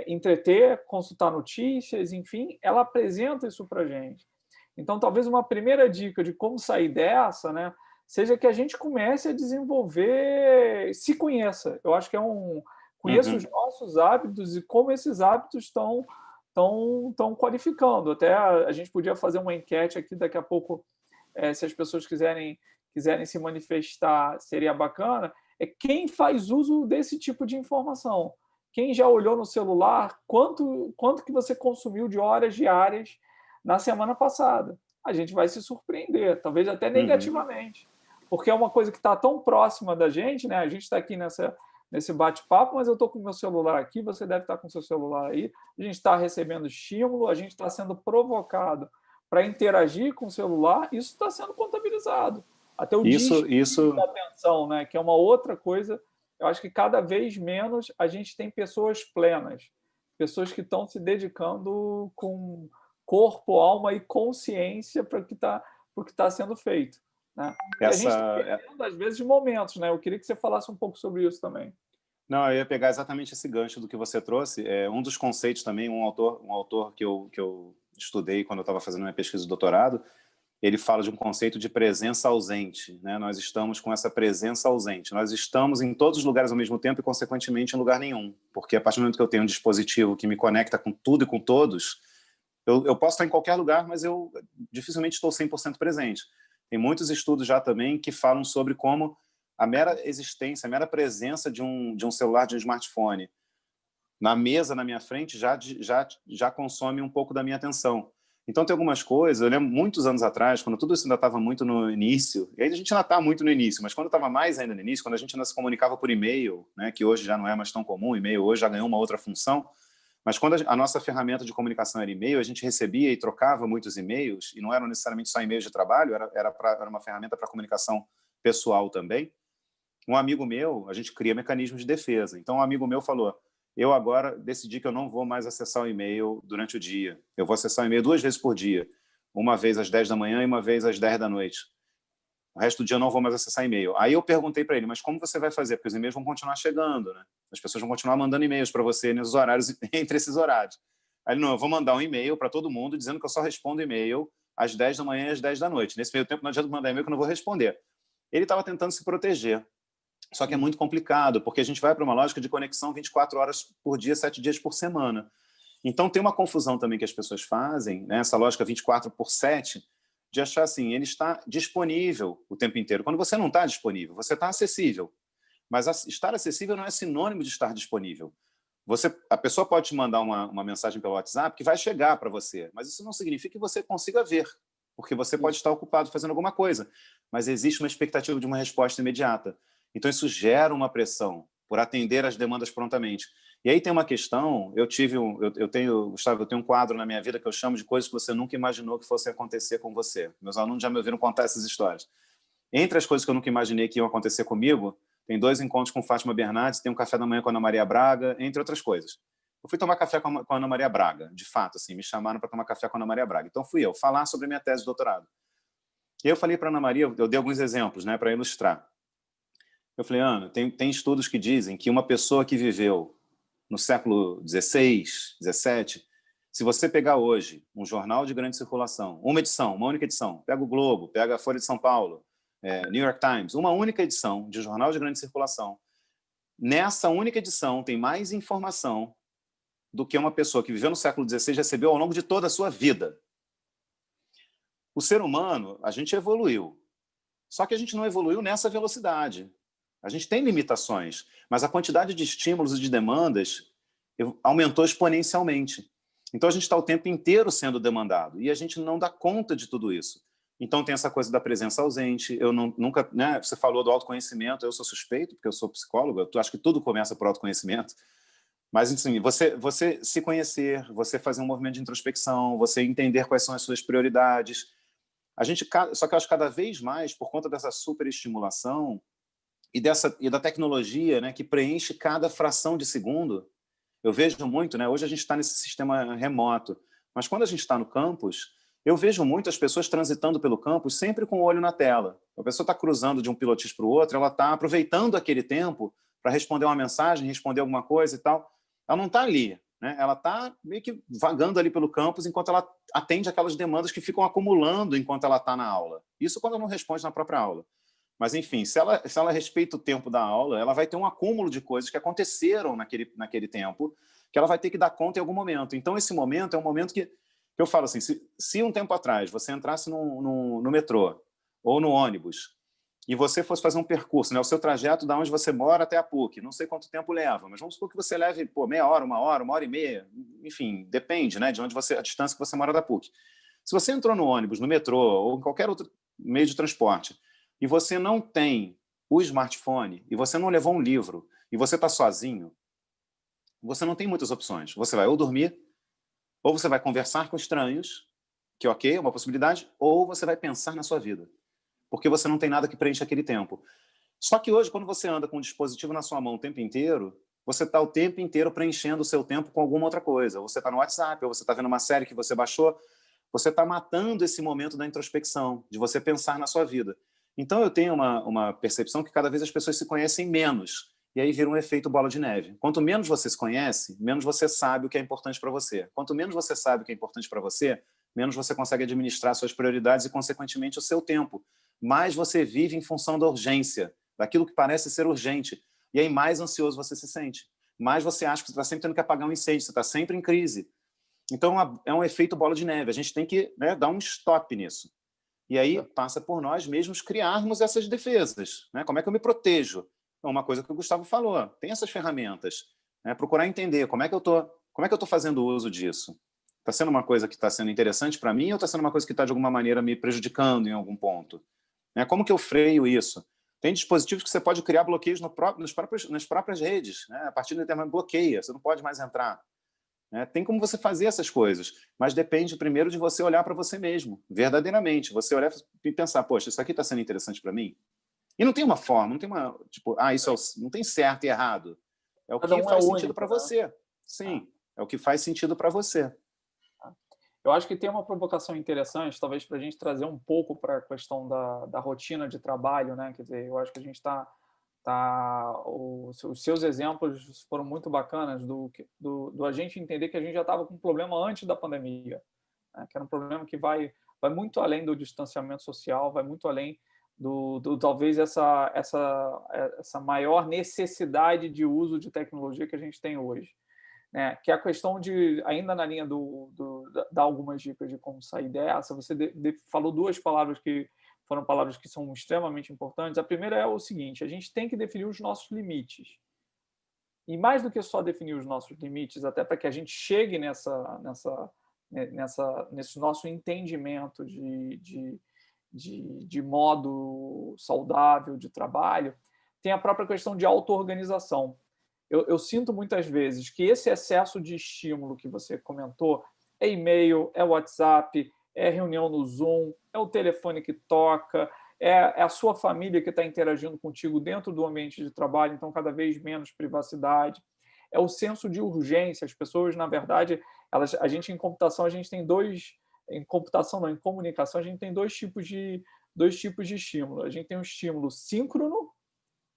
entreter, consultar notícias, enfim, ela apresenta isso para a gente. Então, talvez uma primeira dica de como sair dessa, né, seja que a gente comece a desenvolver, se conheça. Eu acho que conheça os nossos hábitos e como esses hábitos estão qualificando. Até a gente podia fazer uma enquete aqui daqui a pouco, se as pessoas quiserem se manifestar, seria bacana, quem faz uso desse tipo de informação. Quem já olhou no celular quanto que você consumiu de horas diárias na semana passada? A gente vai se surpreender, talvez até negativamente, porque é uma coisa que está tão próxima da gente, né? A gente está aqui nesse bate-papo, mas eu estou com o meu celular aqui, você deve estar com o seu celular aí, a gente está recebendo estímulo, a gente está sendo provocado para interagir com o celular, isso está sendo contabilizado. Até o isso da atenção, né? Que é uma outra coisa. Eu acho que cada vez menos a gente tem pessoas plenas, pessoas que estão se dedicando com corpo, alma e consciência para o que está sendo feito, né? E a gente está perdendo, às vezes, de momentos, né? Eu queria que você falasse um pouco sobre isso também. Não, eu ia pegar exatamente esse gancho do que você trouxe. Um dos conceitos também, um autor que eu estudei quando eu estava fazendo minha pesquisa de doutorado, ele fala de um conceito de presença ausente, né? Nós estamos com essa presença ausente. Nós estamos em todos os lugares ao mesmo tempo e, consequentemente, em lugar nenhum. Porque a partir do momento que eu tenho um dispositivo que me conecta com tudo e com todos, eu posso estar em qualquer lugar, mas eu dificilmente estou 100% presente. Tem muitos estudos já também que falam sobre como a mera existência, a mera presença de um celular, de um smartphone na mesa, na minha frente, já consome um pouco da minha atenção. Então, tem algumas coisas, eu lembro muitos anos atrás, quando tudo isso ainda estava muito no início, e aí a gente ainda está muito no início, mas quando estava mais ainda no início, quando a gente ainda se comunicava por e-mail, né, que hoje já não é mais tão comum, e-mail hoje já ganhou uma outra função, mas quando a nossa ferramenta de comunicação era e-mail, a gente recebia e trocava muitos e-mails, e não eram necessariamente só e-mails de trabalho, era uma ferramenta para comunicação pessoal também. Um amigo meu, a gente cria mecanismos de defesa, então um amigo meu falou: eu agora decidi que eu não vou mais acessar o e-mail durante o dia. Eu vou acessar o e-mail 2 vezes por dia. Uma vez às 10 da manhã e uma vez às 10 da noite. O resto do dia eu não vou mais acessar e-mail. Aí eu perguntei para ele, mas como você vai fazer? Porque os e-mails vão continuar chegando, né? As pessoas vão continuar mandando e-mails para você nos horários, entre esses horários. Aí ele, não, eu vou mandar um e-mail para todo mundo dizendo que eu só respondo e-mail às 10 da manhã e às 10 da noite. Nesse meio tempo não adianta mandar e-mail que eu não vou responder. Ele estava tentando se proteger. Só que é muito complicado, porque a gente vai para uma lógica de conexão 24 horas por dia, 7 dias por semana. Então, tem uma confusão também que as pessoas fazem, né, essa lógica 24/7, de achar assim, ele está disponível o tempo inteiro. Quando você não está disponível, você está acessível. Mas estar acessível não é sinônimo de estar disponível. A pessoa pode te mandar uma mensagem pelo WhatsApp que vai chegar para você, mas isso não significa que você consiga ver, porque você pode estar ocupado fazendo alguma coisa. Mas existe uma expectativa de uma resposta imediata. Então, isso gera uma pressão por atender às demandas prontamente. E aí tem uma questão, Gustavo, eu tenho um quadro na minha vida que eu chamo de coisas que você nunca imaginou que fossem acontecer com você. Meus alunos já me ouviram contar essas histórias. Entre as coisas que eu nunca imaginei que iam acontecer comigo, tem 2 encontros com Fátima Bernardes, tem um café da manhã com a Ana Maria Braga, entre outras coisas. Eu fui tomar café com a Ana Maria Braga, de fato, assim, me chamaram para tomar café com a Ana Maria Braga. Então fui eu falar sobre a minha tese de doutorado. E eu falei para a Ana Maria, eu dei alguns exemplos, né, para ilustrar. Eu falei, Ana, tem estudos que dizem que uma pessoa que viveu no século XVI, XVII, Se você pegar hoje um jornal de grande circulação, uma única edição, pega o Globo, pega a Folha de São Paulo, New York Times, uma única edição de jornal de grande circulação, nessa única edição tem mais informação do que uma pessoa que viveu no século XVI recebeu ao longo de toda a sua vida. O ser humano, a gente evoluiu. Só que a gente não evoluiu nessa velocidade. A gente tem limitações, mas a quantidade de estímulos e de demandas aumentou exponencialmente. Então a gente está o tempo inteiro sendo demandado e a gente não dá conta de tudo isso. Então tem essa coisa da presença ausente. Eu nunca, né, você falou do autoconhecimento, eu sou suspeito, porque eu sou psicólogo, eu acho que tudo começa por autoconhecimento. Mas, assim, você se conhecer, você fazer um movimento de introspecção, você entender quais são as suas prioridades. Só que eu acho que cada vez mais, por conta dessa superestimulação e da tecnologia, né, que preenche cada fração de segundo, eu vejo muito, né, hoje a gente está nesse sistema remoto, mas quando a gente está no campus, eu vejo muito as pessoas transitando pelo campus sempre com o olho na tela. A pessoa está cruzando de um pilotis para o outro, ela está aproveitando aquele tempo para responder uma mensagem, responder alguma coisa e tal. Ela não está ali, né? Ela está meio que vagando ali pelo campus enquanto ela atende aquelas demandas que ficam acumulando enquanto ela está na aula. Isso quando ela não responde na própria aula. Mas, enfim, se ela respeita o tempo da aula, ela vai ter um acúmulo de coisas que aconteceram naquele tempo, que ela vai ter que dar conta em algum momento. Então, esse momento é um momento que eu falo assim, se um tempo atrás você entrasse no metrô ou no ônibus e você fosse fazer um percurso, né, o seu trajeto da onde você mora até a PUC, não sei quanto tempo leva, mas vamos supor que você leve meia hora, uma hora e meia, enfim, depende, né, de onde a distância que você mora da PUC. Se você entrou no ônibus, no metrô ou em qualquer outro meio de transporte e você não tem o smartphone e você não levou um livro e você está sozinho, você não tem muitas opções. Você vai ou dormir, ou você vai conversar com estranhos, que ok, é uma possibilidade, ou você vai pensar na sua vida. Porque você não tem nada que preencha aquele tempo. Só que hoje, quando você anda com um dispositivo na sua mão o tempo inteiro, você está o tempo inteiro preenchendo o seu tempo com alguma outra coisa. Você está no WhatsApp, ou você está vendo uma série que você baixou, você está matando esse momento da introspecção, de você pensar na sua vida. Então eu tenho uma percepção que cada vez as pessoas se conhecem menos, e aí vira um efeito bola de neve. Quanto menos você se conhece, menos você sabe o que é importante para você. Quanto menos você sabe o que é importante para você, menos você consegue administrar suas prioridades e, consequentemente, o seu tempo. Mais você vive em função da urgência, daquilo que parece ser urgente. E aí mais ansioso você se sente. Mais você acha que você está sempre tendo que apagar um incêndio, você está sempre em crise. Então é um efeito bola de neve. A gente tem que, né, dar um stop nisso. E aí passa por nós mesmos criarmos essas defesas. Né? Como é que eu me protejo? É uma coisa que o Gustavo falou. Tem essas ferramentas. Né? Procurar entender como é que eu estou fazendo uso disso. Está sendo uma coisa que está sendo interessante para mim ou está sendo uma coisa que está, de alguma maneira, me prejudicando em algum ponto? Né? Como que eu freio isso? Tem dispositivos que você pode criar bloqueios nas próprias redes. Né? A partir de determinado bloqueia, você não pode mais entrar. Né? Tem como você fazer essas coisas, mas depende primeiro de você olhar para você mesmo, verdadeiramente. Você olhar e pensar, poxa, isso aqui está sendo interessante para mim? E não tem uma forma, não tem uma, tipo, não tem certo e errado. É o que faz sentido para você. Sim, é o que faz sentido para você. Eu acho que tem uma provocação interessante, talvez para a gente trazer um pouco para a questão da rotina de trabalho, né? Quer dizer, eu acho que a gente os seus exemplos foram muito bacanas do a gente entender que a gente já estava com um problema antes da pandemia, né? Que era um problema que vai muito além do distanciamento social, vai muito além talvez essa maior necessidade de uso de tecnologia que a gente tem hoje. Né, que é a questão de, ainda na linha dar algumas dicas de como sair dessa, você falou duas palavras que foram palavras que são extremamente importantes. A primeira é o seguinte: a gente tem que definir os nossos limites. E mais do que só definir os nossos limites, até para que a gente chegue nesse nosso entendimento de modo saudável de trabalho, tem a própria questão de auto-organização. Eu sinto muitas vezes que esse excesso de estímulo que você comentou é e-mail, é WhatsApp, é reunião no Zoom, é o telefone que toca, é a sua família que está interagindo contigo dentro do ambiente de trabalho, então cada vez menos privacidade. É o senso de urgência. As pessoas, na verdade, a gente em computação, a gente tem em comunicação, a gente tem dois tipos de estímulo. A gente tem um estímulo síncrono,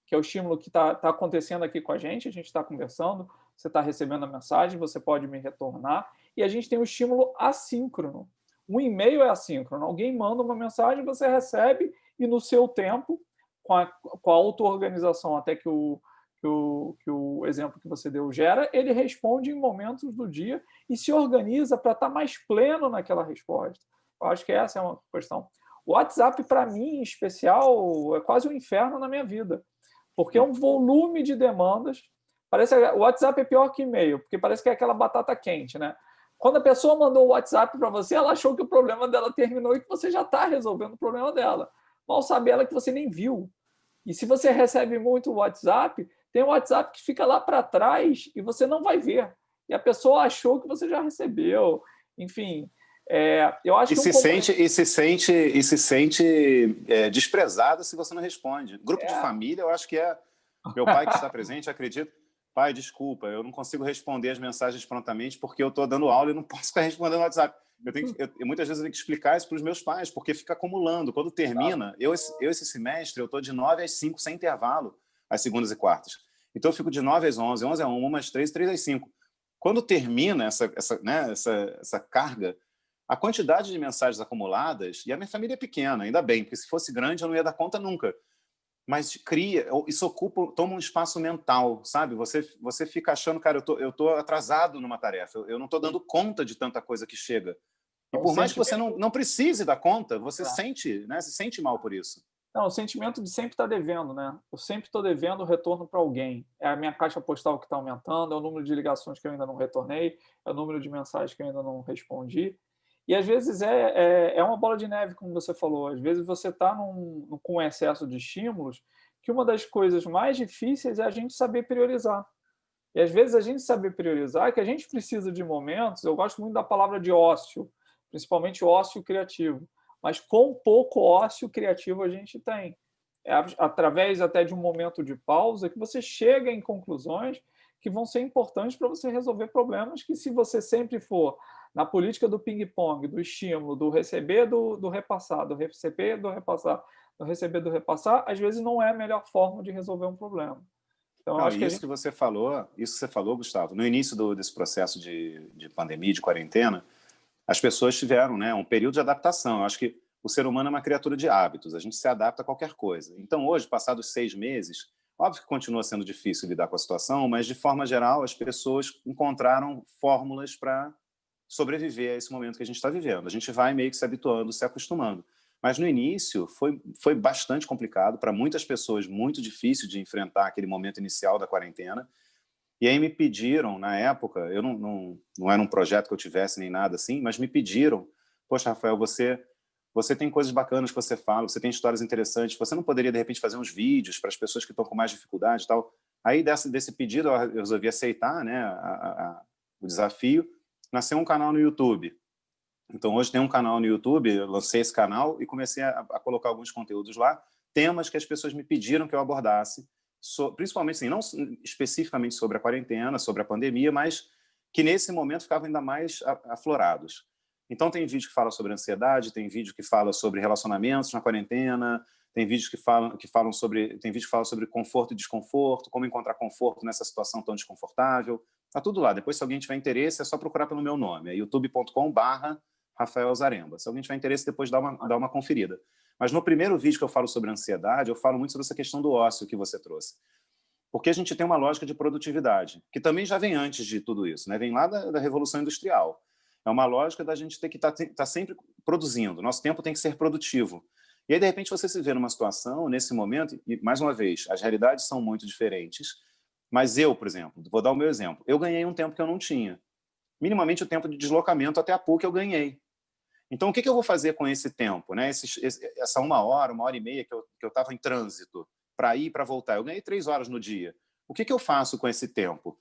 que é o estímulo que está acontecendo aqui com a gente está conversando, você está recebendo a mensagem, você pode me retornar, e a gente tem o estímulo assíncrono. Um e-mail é assíncrono. Alguém manda uma mensagem, você recebe e no seu tempo, com a auto-organização até que o exemplo que você deu gera, ele responde em momentos do dia e se organiza para estar mais pleno naquela resposta. Eu acho que essa é uma questão. O WhatsApp, para mim, em especial, é quase um inferno na minha vida, porque é um volume de demandas. Parece o WhatsApp é pior que e-mail, porque parece que é aquela batata quente, né? Quando a pessoa mandou o WhatsApp para você, ela achou que o problema dela terminou e que você já está resolvendo o problema dela. Mal sabe ela que você nem viu. E se você recebe muito WhatsApp, tem um WhatsApp que fica lá para trás e você não vai ver. E a pessoa achou que você já recebeu. Enfim, eu acho que se sente desprezada se você não responde. Grupo de família, eu acho que é... Meu pai que está presente, acredito. Pai, desculpa, eu não consigo responder as mensagens prontamente porque eu estou dando aula e não posso ficar respondendo no WhatsApp. Muitas vezes eu tenho que explicar isso para os meus pais, porque fica acumulando. Quando termina, esse semestre, eu estou de 9 às 5, sem intervalo, às segundas e quartas. Então, eu fico de 9 às 11, 11 às 1, às 3, 3 às 5. Quando termina essa carga, a quantidade de mensagens acumuladas, e a minha família é pequena, ainda bem, porque se fosse grande eu não ia dar conta nunca. Mas isso toma um espaço mental, sabe? Você fica achando, cara, eu tô atrasado numa tarefa, eu não estou dando conta de tanta coisa que chega. E por mais que você não precise dar conta, você sente, né? Se sente mal por isso. Não, o sentimento de sempre estar devendo, né? Eu sempre estou devendo retorno para alguém. É a minha caixa postal que está aumentando, é o número de ligações que eu ainda não retornei, é o número de mensagens que eu ainda não respondi. E às vezes é uma bola de neve, como você falou. Às vezes você está com excesso de estímulos, que uma das coisas mais difíceis é a gente saber priorizar. E às vezes a gente saber priorizar é que a gente precisa de momentos, eu gosto muito da palavra de ócio, principalmente ócio criativo, mas quão pouco ócio criativo a gente tem. É através até de um momento de pausa que você chega em conclusões que vão ser importantes para você resolver problemas que, se você sempre for na política do ping-pong, do estímulo, do receber, do repassar, do receber, do repassar, do receber, do repassar, às vezes não é a melhor forma de resolver um problema. Então, acho que isso que você falou, Gustavo, no início desse processo de pandemia, de quarentena, as pessoas tiveram, né, um período de adaptação. Eu acho que o ser humano é uma criatura de hábitos, a gente se adapta a qualquer coisa. Então, hoje, passados 6 meses, óbvio que continua sendo difícil lidar com a situação, mas, de forma geral, as pessoas encontraram fórmulas para sobreviver a esse momento que a gente está vivendo. A gente vai meio que se habituando, se acostumando. Mas, no início, foi bastante complicado, para muitas pessoas, muito difícil de enfrentar aquele momento inicial da quarentena. E aí me pediram, na época, eu não era um projeto que eu tivesse nem nada assim, mas me pediram, poxa, Rafael, você tem coisas bacanas que você fala, você tem histórias interessantes, você não poderia, de repente, fazer uns vídeos para as pessoas que estão com mais dificuldade e tal? Aí, desse pedido, eu resolvi aceitar, né, o desafio. Nasceu um canal no YouTube. Então, hoje tem um canal no YouTube, eu lancei esse canal e comecei a colocar alguns conteúdos lá, temas que as pessoas me pediram que eu abordasse, principalmente, assim, não especificamente sobre a quarentena, sobre a pandemia, mas que nesse momento ficavam ainda mais aflorados. Então, tem vídeo que fala sobre ansiedade, tem vídeo que fala sobre relacionamentos na quarentena, tem vídeos que falam sobre conforto e desconforto, como encontrar conforto nessa situação tão desconfortável. Tá tudo lá. Depois, se alguém tiver interesse, é só procurar pelo meu nome. É youtube.com/Rafael Zaremba. Se alguém tiver interesse, depois dá uma conferida. Mas no primeiro vídeo que eu falo sobre ansiedade, eu falo muito sobre essa questão do ócio que você trouxe. Porque a gente tem uma lógica de produtividade, que também já vem antes de tudo isso, né? Vem lá da Revolução Industrial. É uma lógica da gente ter que estar sempre produzindo. Nosso tempo tem que ser produtivo. E aí, de repente, você se vê numa situação, nesse momento, e, mais uma vez, as realidades são muito diferentes, mas eu, por exemplo, vou dar o meu exemplo, eu ganhei um tempo que eu não tinha. Minimamente o tempo de deslocamento até a PUC eu ganhei. Então, o que eu vou fazer com esse tempo? Né? Essa 1 hora e meia que eu estava em trânsito para ir e para voltar, eu ganhei 3 horas no dia. O que eu faço com esse tempo?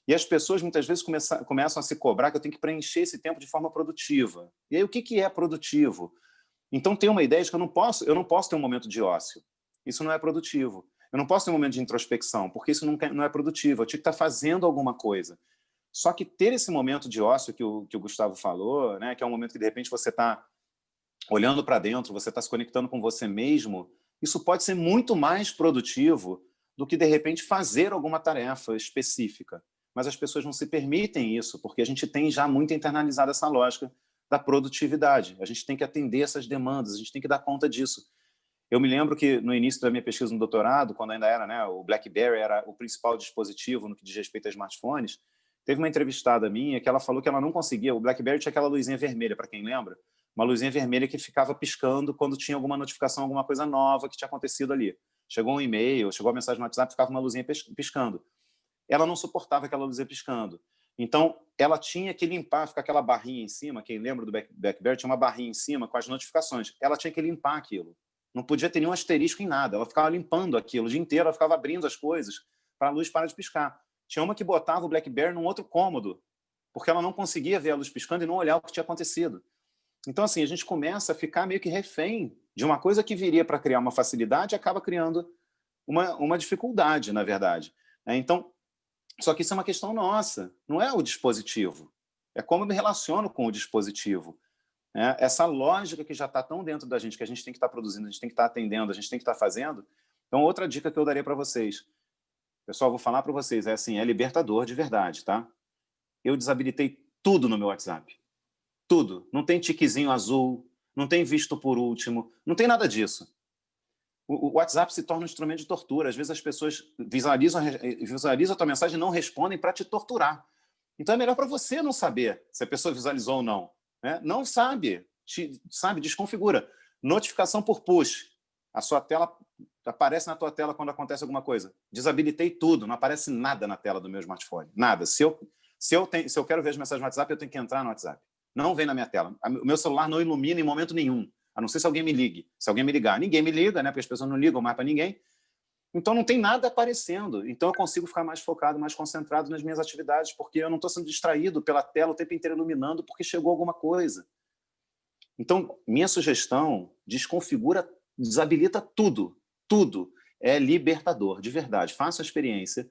E as pessoas, muitas vezes, começam a se cobrar que eu tenho que preencher esse tempo de forma produtiva. E aí, o que é produtivo? Então, tem uma ideia de que eu não posso ter um momento de ócio. Isso não é produtivo. Eu não posso ter um momento de introspecção, porque isso não é produtivo. Eu tinha que estar fazendo alguma coisa. Só que ter esse momento de ócio que o Gustavo falou, né, que é um momento que, de repente, você está olhando para dentro, você está se conectando com você mesmo, isso pode ser muito mais produtivo do que, de repente, fazer alguma tarefa específica. mas as pessoas não se permitem isso, porque a gente tem já muito internalizado essa lógica da produtividade. A gente tem que atender essas demandas, a gente tem que dar conta disso. Eu me lembro que no início da minha pesquisa no doutorado, quando ainda era, né, o BlackBerry era o principal dispositivo no que diz respeito a smartphones, teve uma entrevistada minha que ela falou que ela não conseguia, o BlackBerry tinha aquela luzinha vermelha, para quem lembra, uma luzinha vermelha que ficava piscando quando tinha alguma notificação, alguma coisa nova que tinha acontecido ali. Chegou um e-mail, chegou a mensagem no WhatsApp, ficava uma luzinha piscando. Ela não suportava aquela luzinha piscando. Então, ela tinha que limpar, ficar aquela barrinha em cima, quem lembra do BlackBerry, tinha uma barrinha em cima com as notificações. Ela tinha que limpar aquilo. Não podia ter nenhum asterisco em nada. Ela ficava limpando aquilo o dia inteiro, ela ficava abrindo as coisas para a luz parar de piscar. Tinha uma que botava o BlackBerry num outro cômodo, porque ela não conseguia ver a luz piscando e não olhar o que tinha acontecido. Então, assim, a gente começa a ficar meio que refém de uma coisa que viria para criar uma facilidade e acaba criando uma dificuldade, na verdade. Então, só que isso é uma questão nossa, não é o dispositivo. É como eu me relaciono com o dispositivo. Essa lógica que já está tão dentro da gente, que a gente tem que estar produzindo, a gente tem que estar atendendo, a gente tem que estar fazendo. Então, outra dica que eu daria para vocês, pessoal, vou falar para vocês, é assim, é libertador de verdade, tá? Eu desabilitei tudo no meu WhatsApp. Tudo. Não tem tiquezinho azul, não tem visto por último, não tem nada disso. O WhatsApp se torna um instrumento de tortura. Às vezes as pessoas visualizam a tua mensagem e não respondem para te torturar. Então é melhor para você não saber se a pessoa visualizou ou não. Não sabe, desconfigura. Notificação por push. A sua tela aparece na tua tela quando acontece alguma coisa. Desabilitei tudo, não aparece nada na tela do meu smartphone. Nada. Se eu quero ver as mensagens no WhatsApp, eu tenho que entrar no WhatsApp. Não vem na minha tela. O meu celular não ilumina em momento nenhum, a não ser se alguém me ligue. Se alguém me ligar, ninguém me liga, né? Porque as pessoas não ligam mais para ninguém. Então não tem nada aparecendo. Então eu consigo ficar mais focado, mais concentrado nas minhas atividades, porque eu não estou sendo distraído pela tela o tempo inteiro iluminando porque chegou alguma coisa. Então, minha sugestão, desconfigura, desabilita tudo. Tudo. É libertador, de verdade. Faça a experiência.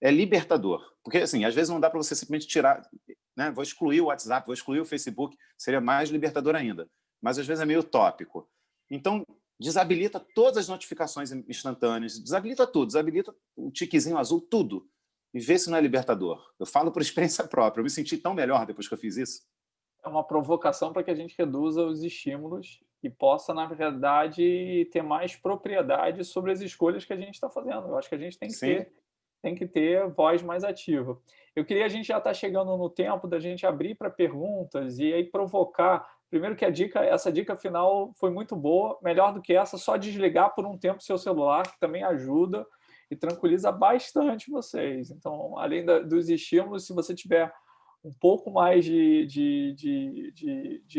É libertador. Porque, assim, às vezes não dá para você simplesmente tirar, né? Vou excluir o WhatsApp, vou excluir o Facebook, seria mais libertador ainda. Mas às vezes é meio utópico. Então, desabilita todas as notificações instantâneas, desabilita tudo, desabilita o tiquezinho azul, tudo. E vê se não é libertador. Eu falo por experiência própria, eu me senti tão melhor depois que eu fiz isso. É uma provocação para que a gente reduza os estímulos e possa, na verdade, ter mais propriedade sobre as escolhas que a gente está fazendo. Eu acho que a gente tem que ter voz mais ativa. Eu queria, a gente já está chegando no tempo da gente abrir para perguntas e aí provocar. Primeiro que essa dica final foi muito boa, melhor do que essa, só desligar por um tempo seu celular, que também ajuda e tranquiliza bastante vocês. Então, além dos estímulos, se você tiver um pouco mais de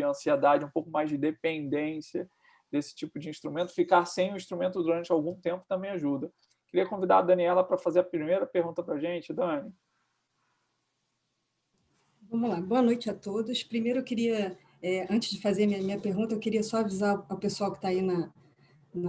ansiedade, um pouco mais de dependência desse tipo de instrumento, ficar sem o instrumento durante algum tempo também ajuda. Queria convidar a Daniela para fazer a primeira pergunta para a gente. Dani. Vamos lá. Boa noite a todos. Primeiro, eu queria, antes de fazer minha pergunta, eu queria só avisar ao pessoal que está aí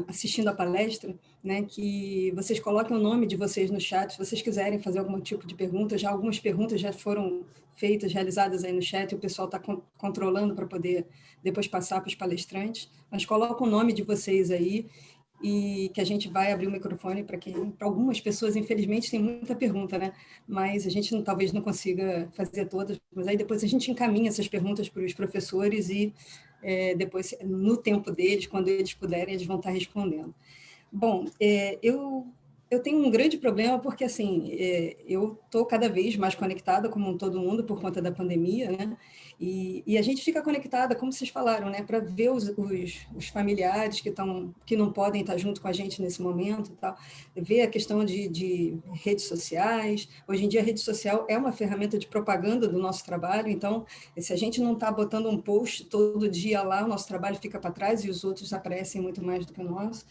assistindo a palestra, né, que vocês coloquem o nome de vocês no chat, se vocês quiserem fazer algum tipo de pergunta. Algumas perguntas já foram feitas, realizadas aí no chat, e o pessoal está controlando para poder depois passar para os palestrantes. Mas coloca o nome de vocês aí, e que a gente vai abrir o microfone para algumas pessoas, infelizmente, tem muita pergunta, né? Mas a gente talvez não consiga fazer todas, mas aí depois a gente encaminha essas perguntas para os professores e depois, no tempo deles, quando eles puderem, eles vão estar respondendo. Bom, eu tenho um grande problema porque, assim, eu estou cada vez mais conectada, como todo mundo, por conta da pandemia, né? E a gente fica conectada, como vocês falaram, né? Para ver os familiares que não podem estar junto com a gente nesse momento e tal. Ver a questão de redes sociais. Hoje em dia, a rede social é uma ferramenta de propaganda do nosso trabalho, então, se a gente não está botando um post todo dia lá, o nosso trabalho fica para trás e os outros aparecem muito mais do que o nosso.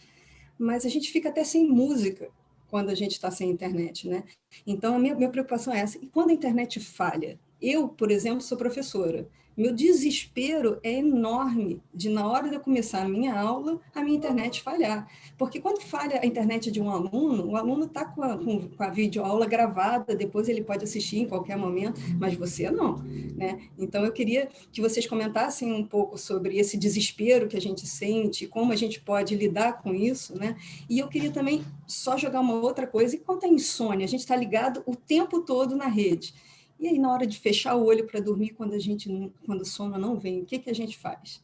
Mas a gente fica até sem música quando a gente está sem internet, né? Então, a minha preocupação é essa. E quando a internet falha? Eu, por exemplo, sou professora. Meu desespero é enorme de, na hora de eu começar a minha aula, a minha internet falhar. Porque quando falha a internet de um aluno, o aluno está com a videoaula gravada, depois ele pode assistir em qualquer momento, mas você não, né? Então, eu queria que vocês comentassem um pouco sobre esse desespero que a gente sente, como a gente pode lidar com isso, né? E eu queria também só jogar uma outra coisa, e quanto à insônia, a gente está ligado o tempo todo na rede. E aí, na hora de fechar o olho para dormir, quando o sono não vem, o que a gente faz?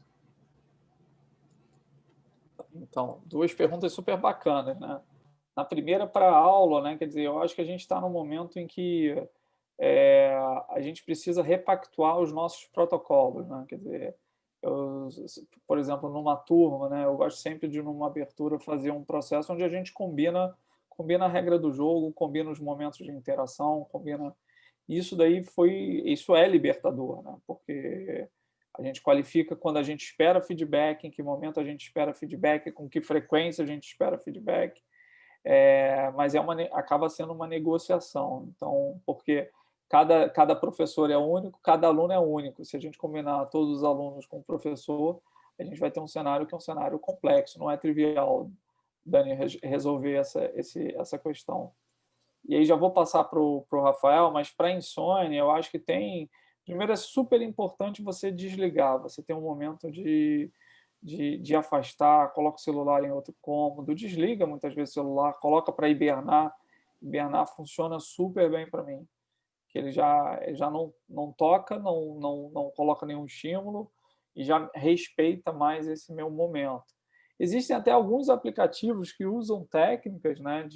Então, duas perguntas super bacanas, né? Na primeira, para a aula, né? Quer dizer, eu acho que a gente está num momento em que a gente precisa repactuar os nossos protocolos, né? Quer dizer, por exemplo, numa turma, né? Eu gosto sempre de, numa abertura, fazer um processo onde a gente combina a regra do jogo, combina os momentos de interação, combina. Isso é libertador, né? Porque a gente qualifica quando a gente espera feedback, em que momento a gente espera feedback, com que frequência a gente espera feedback, mas acaba sendo uma negociação. Então, porque cada professor é único, cada aluno é único. Se a gente combinar todos os alunos com o professor, a gente vai ter um cenário que é um cenário complexo, não é trivial, Dani, resolver essa questão. E aí já vou passar para o Rafael, mas para a insônia, eu acho que primeiro, é super importante você desligar, você tem um momento de afastar, coloca o celular em outro cômodo, desliga muitas vezes o celular, coloca para hibernar. Hibernar funciona super bem para mim, que ele já não toca, não coloca nenhum estímulo e já respeita mais esse meu momento. Existem até alguns aplicativos que usam técnicas, né,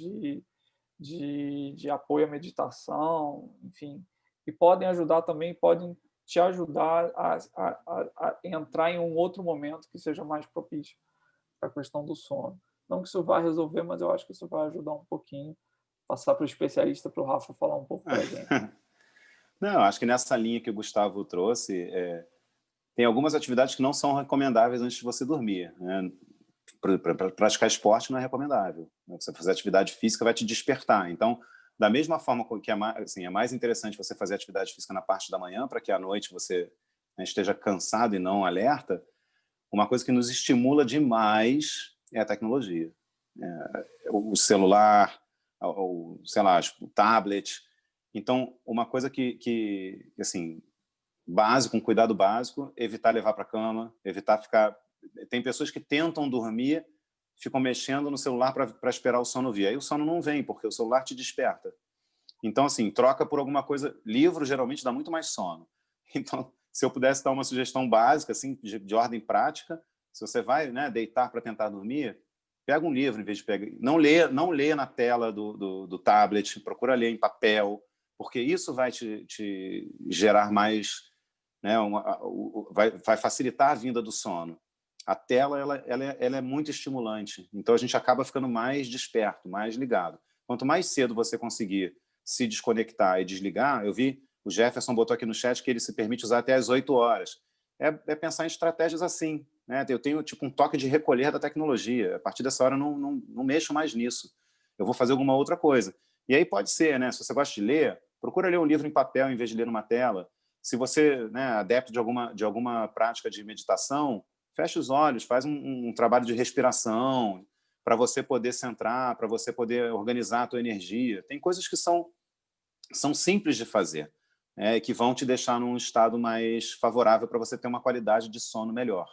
de apoio à meditação, enfim, e podem ajudar também, podem te ajudar a entrar em um outro momento que seja mais propício para a questão do sono. Não que isso vá resolver, mas eu acho que isso vai ajudar um pouquinho. Passar para o especialista, para o Rafa falar um pouco para a gente. Não, acho que nessa linha que o Gustavo trouxe, tem algumas atividades que não são recomendáveis antes de você dormir, né? Para praticar esporte não é recomendável. Você fazer atividade física vai te despertar. Então, da mesma forma que é mais interessante você fazer atividade física na parte da manhã, para que à noite você, né, esteja cansado e não alerta, uma coisa que nos estimula demais é a tecnologia. O celular, sei lá, o tablet. Então, uma coisa que assim, básico, um cuidado básico, evitar levar para a cama, evitar ficar... Tem pessoas que tentam dormir, ficam mexendo no celular para esperar o sono vir. Aí o sono não vem, porque o celular te desperta. Então, assim, troca por alguma coisa... Livro, geralmente, dá muito mais sono. Então, se eu pudesse dar uma sugestão básica, assim, de ordem prática, se você vai, né, deitar para tentar dormir, pega um livro em vez de pegar... Não lê na tela do tablet, procura ler em papel, porque isso vai te gerar mais... Né, vai facilitar a vinda do sono. A tela ela é muito estimulante, então a gente acaba ficando mais desperto, mais ligado. Quanto mais cedo você conseguir se desconectar e desligar, eu vi, o Jefferson botou aqui no chat que ele se permite usar até às 8 horas. É pensar em estratégias assim, né? Eu tenho tipo um toque de recolher da tecnologia, a partir dessa hora eu não mexo mais nisso, eu vou fazer alguma outra coisa. E aí pode ser, né? Se você gosta de ler, procura ler um livro em papel em vez de ler numa tela. Se você, né, é adepto de alguma prática de meditação, fecha os olhos, faz um trabalho de respiração para você poder centrar, para você poder organizar a tua energia. Tem coisas que são simples de fazer, que vão te deixar num estado mais favorável para você ter uma qualidade de sono melhor.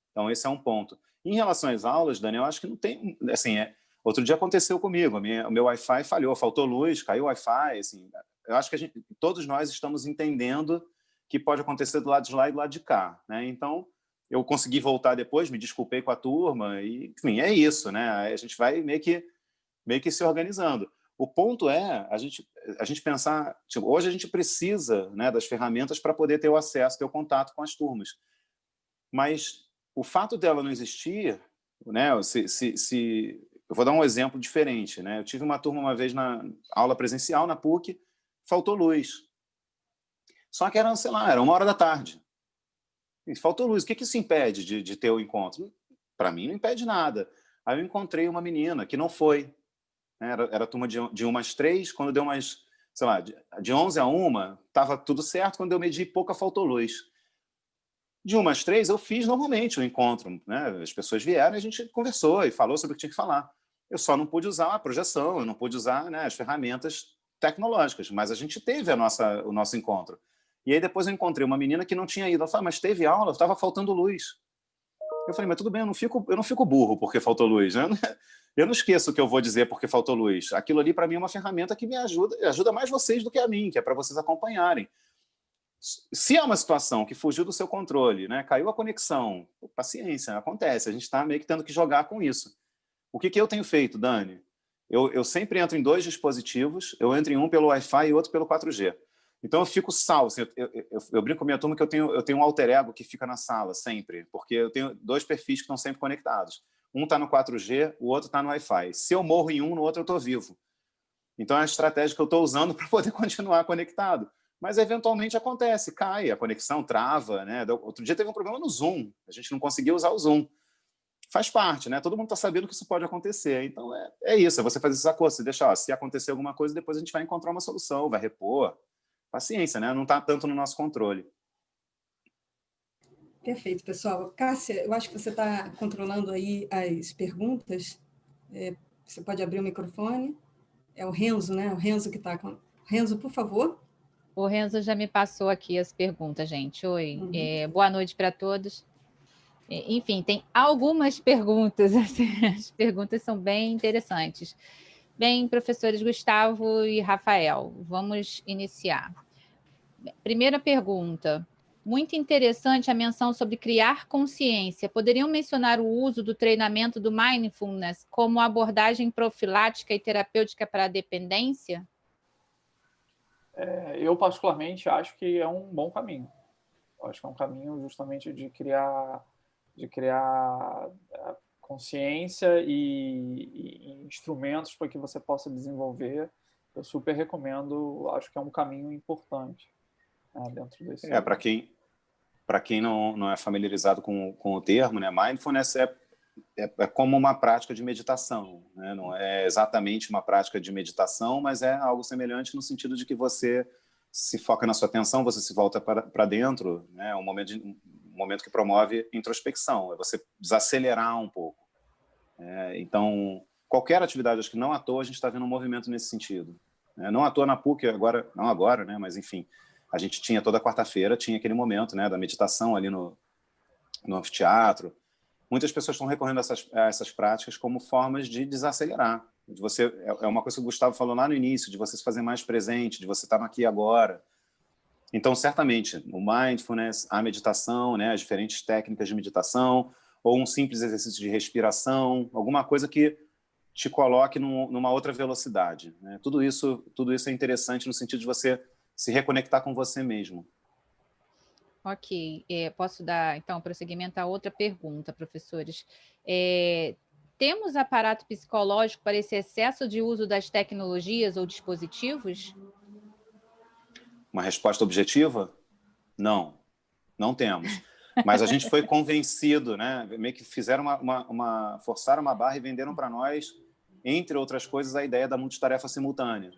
Então, esse é um ponto. Em relação às aulas, Daniel, eu acho que não tem... Assim, outro dia aconteceu comigo, o meu Wi-Fi falhou, faltou luz, caiu o Wi-Fi. Assim, eu acho que todos nós estamos entendendo que pode acontecer do lado de lá e do lado de cá, né? Então, eu consegui voltar depois, me desculpei com a turma, e, enfim, é isso, né? A gente vai meio que se organizando. O ponto é a gente pensar... Tipo, hoje a gente precisa, né, das ferramentas para poder ter o acesso, ter o contato com as turmas. Mas o fato dela não existir, né, eu vou dar um exemplo diferente, né? Eu tive uma turma uma vez na aula presencial na PUC, faltou luz. Só que era, sei lá, era 1h da tarde. E faltou luz. O que isso impede de ter o encontro? Para mim não impede nada. Aí eu encontrei uma menina que não foi. Era a turma de 1 às 3, quando deu umas, sei lá, de 11 a 1, estava tudo certo, quando eu medi pouca faltou luz. De 1 às 3, eu fiz normalmente o encontro, né? As pessoas vieram e a gente conversou e falou sobre o que tinha que falar. Eu só não pude usar a projeção, eu não pude usar, né, as ferramentas tecnológicas, mas a gente teve o nosso encontro. E aí depois eu encontrei uma menina que não tinha ido. Ela falou, mas teve aula, estava faltando luz. Eu falei, mas tudo bem, eu não fico burro porque faltou luz, né? Eu não esqueço o que eu vou dizer porque faltou luz. Aquilo ali, para mim, é uma ferramenta que me ajuda mais vocês do que a mim, que é para vocês acompanharem. Se é uma situação que fugiu do seu controle, né, caiu a conexão, paciência, acontece, a gente está meio que tendo que jogar com isso. O que eu tenho feito, Dani? Eu sempre entro em 2 dispositivos, eu entro em um pelo Wi-Fi e outro pelo 4G. Então eu fico salvo, assim, eu brinco com a minha turma que eu tenho um alter ego que fica na sala sempre, porque eu tenho 2 perfis que estão sempre conectados. Um está no 4G, o outro está no Wi-Fi. Se eu morro em um, no outro eu estou vivo. Então é a estratégia que eu estou usando para poder continuar conectado. Mas eventualmente acontece, cai, a conexão trava, né? Outro dia teve um problema no Zoom, a gente não conseguia usar o Zoom. Faz parte, né? Todo mundo está sabendo que isso pode acontecer. Então é isso, é você fazer esses acordos, você deixa, se acontecer alguma coisa, depois a gente vai encontrar uma solução, vai repor. Paciência, né? Não está tanto no nosso controle. Perfeito, pessoal. Cássia, eu acho que você está controlando aí as perguntas. Você pode abrir o microfone. É o Renzo, né? O Renzo que está com... Renzo, por favor. O Renzo já me passou aqui as perguntas, gente. Oi, boa noite para todos. Enfim, tem algumas perguntas, assim, as perguntas são bem interessantes. Bem, professores Gustavo e Rafael, vamos iniciar. Primeira pergunta, muito interessante a menção sobre criar consciência. Poderiam mencionar o uso do treinamento do Mindfulness como abordagem profilática e terapêutica para a dependência? Eu, particularmente, acho que é um bom caminho. Eu acho que é um caminho justamente de criar consciência e instrumentos para que você possa desenvolver. Eu super recomendo, acho que é um caminho importante, né, dentro desse... Para quem não é familiarizado com o termo, né, mindfulness é como uma prática de meditação, né? Não é exatamente uma prática de meditação, mas é algo semelhante no sentido de que você se foca na sua atenção, você se volta para dentro, né? É um momento que promove introspecção, é você desacelerar um pouco. Então, qualquer atividade, acho que não à toa a gente está vendo um movimento nesse sentido. Não à toa na PUC, não agora, né? Mas enfim, a gente tinha toda quarta-feira, tinha aquele momento, né, da meditação ali no anfiteatro. Muitas pessoas estão recorrendo a essas práticas como formas de desacelerar. É uma coisa que o Gustavo falou lá no início, de você se fazer mais presente, de você estar no aqui e agora. Então, certamente, o mindfulness, a meditação, né, as diferentes técnicas de meditação, ou um simples exercício de respiração, alguma coisa que te coloque numa outra velocidade, né? Tudo isso é interessante no sentido de você se reconectar com você mesmo. Ok, posso dar, então, prosseguimento a outra pergunta, professores. Temos aparato psicológico para esse excesso de uso das tecnologias ou dispositivos? Uma resposta objetiva? Não temos. Mas a gente foi convencido, né? Meio que fizeram forçaram uma barra e venderam para nós, entre outras coisas, a ideia da multitarefa simultânea,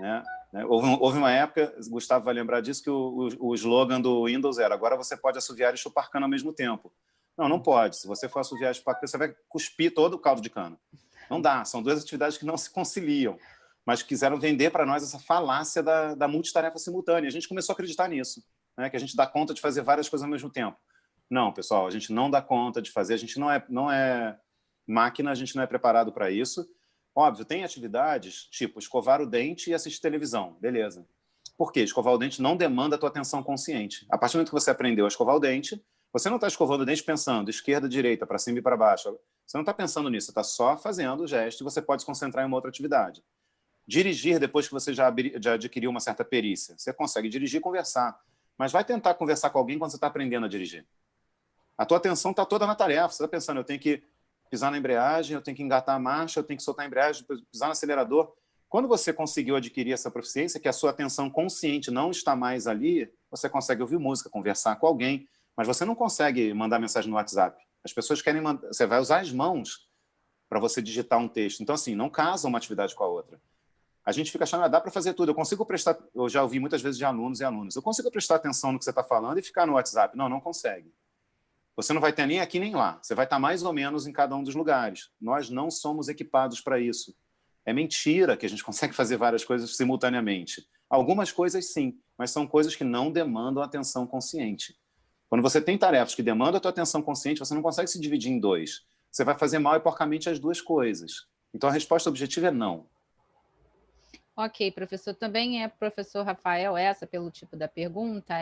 né? Houve uma época, Gustavo vai lembrar disso, que o slogan do Windows era: agora você pode assoviar e chupar cana ao mesmo tempo. Não pode. Se você for assoviar e chupar cana, você vai cuspir todo o caldo de cana. Não dá. São 2 atividades que não se conciliam. Mas quiseram vender para nós essa falácia da multitarefa simultânea. A gente começou a acreditar nisso, né? Que a gente dá conta de fazer várias coisas ao mesmo tempo. Não, pessoal, a gente não dá conta de fazer. A gente não é máquina, a gente não é preparado para isso. Óbvio, tem atividades, tipo escovar o dente e assistir televisão. Beleza. Por quê? Escovar o dente não demanda a tua atenção consciente. A partir do momento que você aprendeu a escovar o dente, você não está escovando o dente pensando esquerda, direita, para cima e para baixo. Você não está pensando nisso, você está só fazendo o gesto e você pode se concentrar em uma outra atividade. Dirigir, depois que você já adquiriu uma certa perícia. Você consegue dirigir e conversar. Mas vai tentar conversar com alguém quando você está aprendendo a dirigir. A tua atenção está toda na tarefa. Você está pensando, eu tenho que pisar na embreagem, eu tenho que engatar a marcha, eu tenho que soltar a embreagem, pisar no acelerador. Quando você conseguiu adquirir essa proficiência, que a sua atenção consciente não está mais ali, você consegue ouvir música, conversar com alguém, mas você não consegue mandar mensagem no WhatsApp. As pessoas querem mandar... Você vai usar as mãos para você digitar um texto. Então, assim, não casa uma atividade com a outra. a gente fica achando, dá para fazer tudo. Eu já ouvi muitas vezes de alunos e alunas, eu consigo prestar atenção no que você está falando e ficar no WhatsApp. Não, não consegue. Você não vai ter nem aqui nem lá. Você vai estar mais ou menos em cada um dos lugares. Nós não somos equipados para isso. É mentira que a gente consegue fazer várias coisas simultaneamente. Algumas coisas sim, mas são coisas que não demandam atenção consciente. Quando você tem tarefas que demandam a tua atenção consciente, você não consegue se dividir em dois. Você vai fazer mal e porcamente as duas coisas. Então, a resposta objetiva é não. Ok, professor. Também é professor Rafael, essa pelo tipo da pergunta,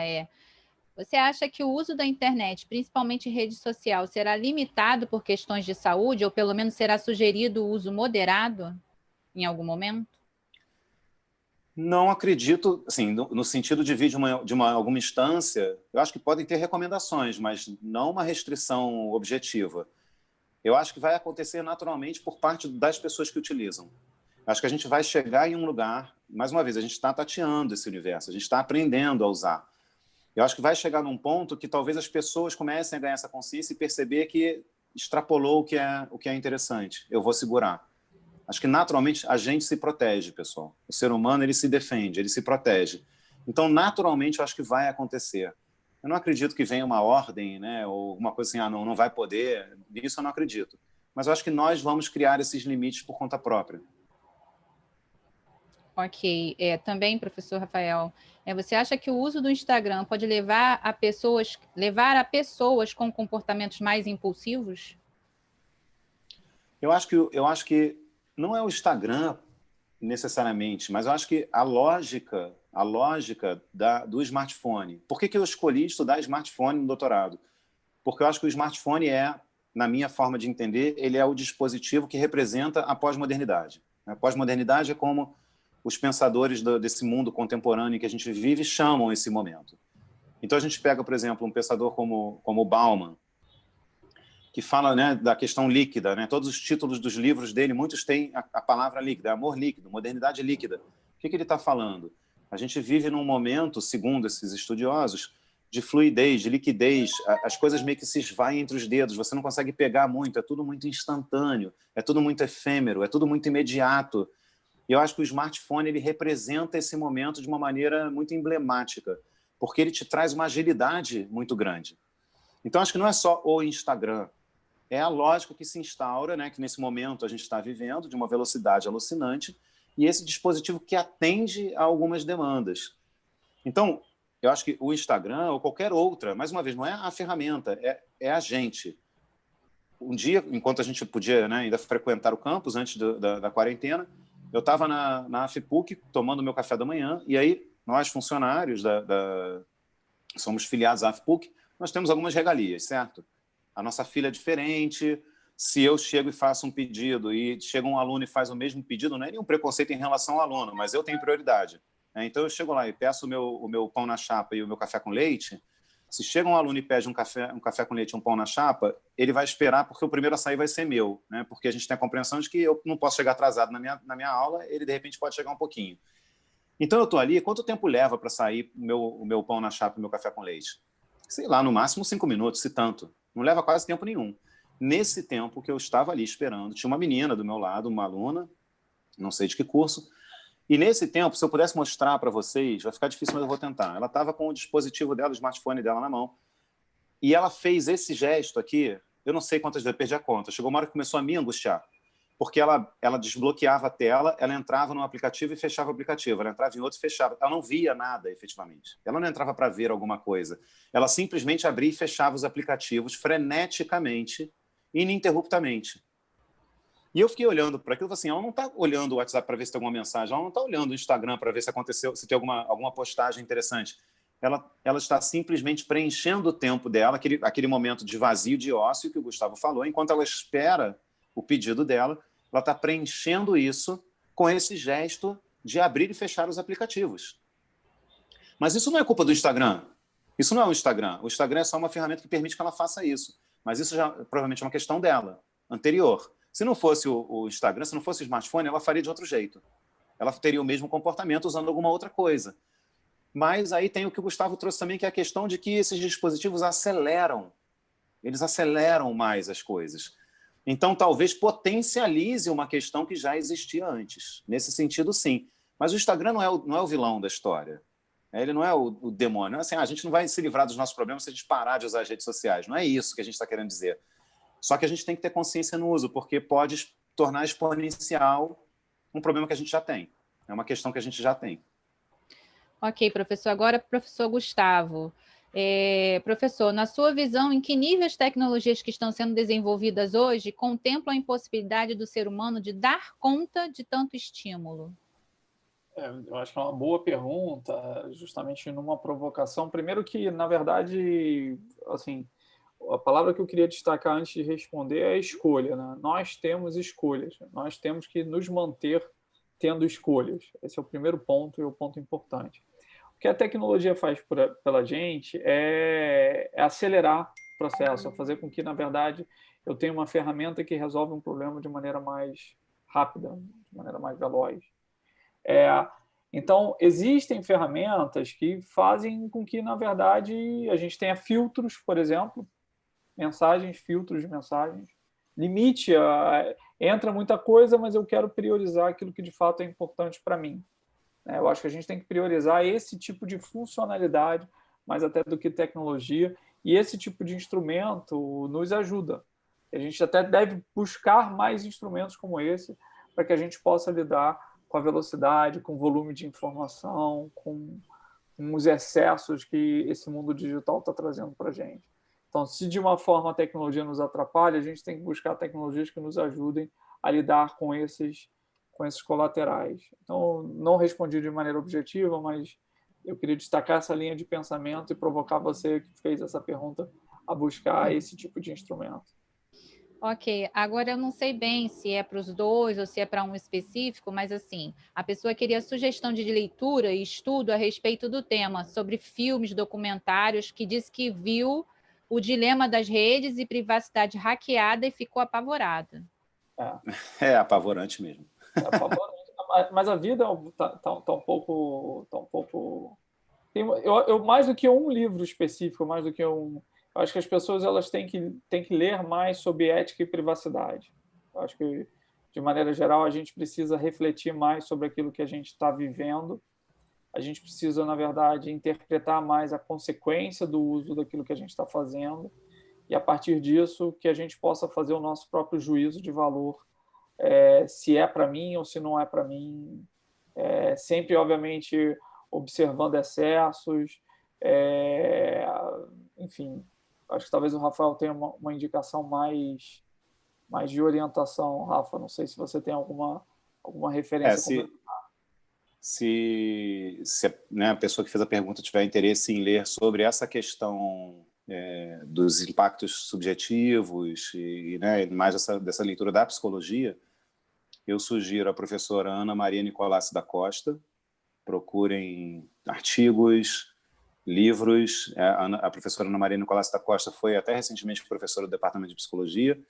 você acha que o uso da internet, principalmente rede social, será limitado por questões de saúde ou pelo menos será sugerido o uso moderado em algum momento? Não acredito, assim, no sentido de vir de alguma instância, eu acho que podem ter recomendações, mas não uma restrição objetiva. Eu acho que vai acontecer naturalmente por parte das pessoas que utilizam. Acho que a gente vai chegar em um lugar, mais uma vez, a gente está tateando esse universo, a gente está aprendendo a usar. Eu acho que vai chegar num ponto que talvez as pessoas comecem a ganhar essa consciência e perceber que extrapolou o que é interessante. Eu vou segurar. Acho que naturalmente a gente se protege, pessoal. O ser humano, ele se defende, ele se protege. Então, naturalmente, eu acho que vai acontecer. Eu não acredito que venha uma ordem, né, ou uma coisa assim, não vai poder. Nisso eu não acredito. Mas eu acho que nós vamos criar esses limites por conta própria. Ok. Também, professor Rafael, você acha que o uso do Instagram pode levar a pessoas com comportamentos mais impulsivos? Eu acho que não é o Instagram necessariamente, mas eu acho que a lógica do smartphone. Por que eu escolhi estudar smartphone no doutorado? Porque eu acho que o smartphone na minha forma de entender, ele é o dispositivo que representa a pós-modernidade. A pós-modernidade é como os pensadores desse mundo contemporâneo que a gente vive chamam esse momento. Então, a gente pega, por exemplo, um pensador como o Bauman, que fala, né, da questão líquida, né? Todos os títulos dos livros dele, muitos têm a palavra líquida, amor líquido, modernidade líquida. O que ele está falando? A gente vive num momento, segundo esses estudiosos, de fluidez, de liquidez. As coisas meio que se esvaem entre os dedos, você não consegue pegar muito, é tudo muito instantâneo, é tudo muito efêmero, é tudo muito imediato. E eu acho que o smartphone ele representa esse momento de uma maneira muito emblemática, porque ele te traz uma agilidade muito grande. Então, acho que não é só o Instagram, é a lógica que se instaura, né, que nesse momento a gente está vivendo, de uma velocidade alucinante, e esse dispositivo que atende a algumas demandas. Então, eu acho que o Instagram ou qualquer outra, mais uma vez, não é a ferramenta, é a gente. Um dia, enquanto a gente podia, né, ainda frequentar o campus antes da quarentena, eu estava na AFPUC tomando meu café da manhã, e aí nós, funcionários somos filiados à AFPUC, nós temos algumas regalias, certo? A nossa fila é diferente. Se eu chego e faço um pedido e chega um aluno e faz o mesmo pedido, não é nenhum preconceito em relação ao aluno, mas eu tenho prioridade. Então, eu chego lá e peço o meu pão na chapa e o meu café com leite. Se chega um aluno e pede um café com leite e um pão na chapa, ele vai esperar porque o primeiro a sair vai ser meu, né? Porque a gente tem a compreensão de que eu não posso chegar atrasado na minha aula, ele, de repente, pode chegar um pouquinho. Então, eu estou ali, quanto tempo leva para sair o meu pão na chapa e o meu café com leite? Sei lá, no máximo 5 minutos, se tanto. Não leva quase tempo nenhum. Nesse tempo que eu estava ali esperando, tinha uma menina do meu lado, uma aluna, não sei de que curso, e nesse tempo, se eu pudesse mostrar para vocês, vai ficar difícil, mas eu vou tentar. Ela estava com o dispositivo dela, o smartphone dela na mão, e ela fez esse gesto aqui, eu não sei quantas vezes, eu perdi a conta, chegou uma hora que começou a me angustiar, porque ela desbloqueava a tela, ela entrava no aplicativo e fechava o aplicativo, ela entrava em outro e fechava. Ela não via nada, efetivamente. Ela não entrava para ver alguma coisa. Ela simplesmente abria e fechava os aplicativos freneticamente, ininterruptamente. E eu fiquei olhando para aquilo e falei assim, ela não está olhando o WhatsApp para ver se tem alguma mensagem, ela não está olhando o Instagram para ver se aconteceu, se tem alguma postagem interessante. Ela está simplesmente preenchendo o tempo dela, aquele momento de vazio, de ócio que o Gustavo falou, enquanto ela espera o pedido dela, ela está preenchendo isso com esse gesto de abrir e fechar os aplicativos. Mas isso não é culpa do Instagram. Isso não é o Instagram. O Instagram é só uma ferramenta que permite que ela faça isso. Mas isso já provavelmente é uma questão dela, anterior. Se não fosse o Instagram, se não fosse o smartphone, ela faria de outro jeito. Ela teria o mesmo comportamento usando alguma outra coisa. Mas aí tem o que o Gustavo trouxe também, que é a questão de que esses dispositivos aceleram. Eles aceleram mais as coisas. Então, talvez potencialize uma questão que já existia antes. Nesse sentido, sim. Mas o Instagram não é o vilão da história. Ele não é o demônio. Não é assim, a gente não vai se livrar dos nossos problemas se a gente parar de usar as redes sociais. Não é isso que a gente está querendo dizer. Só que a gente tem que ter consciência no uso, porque pode tornar exponencial um problema que a gente já tem. É uma questão que a gente já tem. Ok, professor. Agora, professor Gustavo. Professor, na sua visão, em que nível as tecnologias que estão sendo desenvolvidas hoje contemplam a impossibilidade do ser humano de dar conta de tanto estímulo? Eu acho que é uma boa pergunta, justamente numa provocação. Primeiro que, na verdade, assim, a palavra que eu queria destacar antes de responder é a escolha, né? Nós temos escolhas, nós temos que nos manter tendo escolhas. Esse é o primeiro ponto e o ponto importante. O que a tecnologia faz pela gente é acelerar o processo, é fazer com que, na verdade, eu tenha uma ferramenta que resolve um problema de maneira mais rápida, de maneira mais veloz. Então, existem ferramentas que fazem com que, na verdade, a gente tenha filtros, por exemplo, filtros de mensagens, limite, entra muita coisa, mas eu quero priorizar aquilo que de fato é importante para mim. Eu acho que a gente tem que priorizar esse tipo de funcionalidade, mais até do que tecnologia, e esse tipo de instrumento nos ajuda. A gente até deve buscar mais instrumentos como esse para que a gente possa lidar com a velocidade, com o volume de informação, com os excessos que esse mundo digital está trazendo para a gente. Então, se de uma forma a tecnologia nos atrapalha, a gente tem que buscar tecnologias que nos ajudem a lidar com esses colaterais. Então, não respondi de maneira objetiva, mas eu queria destacar essa linha de pensamento e provocar você que fez essa pergunta a buscar esse tipo de instrumento. Ok, agora eu não sei bem se é para os dois ou se é para um específico, mas assim, a pessoa queria sugestão de leitura e estudo a respeito do tema, sobre filmes, documentários, que diz que viu o dilema das redes e privacidade hackeada e ficou apavorada. É apavorante mesmo. É apavorante. Mas a vida tá um pouco... Eu, mais do que um livro específico, mais do que um... Eu acho que as pessoas elas têm que ler mais sobre ética e privacidade. Eu acho que, de maneira geral, a gente precisa refletir mais sobre aquilo que a gente está vivendo. A gente precisa, na verdade, interpretar mais a consequência do uso daquilo que a gente está fazendo e, a partir disso, que a gente possa fazer o nosso próprio juízo de valor, se é para mim ou se não é para mim. Sempre, obviamente, observando excessos, enfim... Acho que talvez o Rafael tenha uma indicação mais de orientação. Rafa, não sei se você tem alguma referência. Se né, a pessoa que fez a pergunta tiver interesse em ler sobre essa questão dos impactos subjetivos e né, mais dessa leitura da psicologia, eu sugiro a professora Ana Maria Nicolassi da Costa. Procurem artigos, livros. A professora Ana Maria Nicolassi da Costa foi até recentemente professora do Departamento de Psicologia.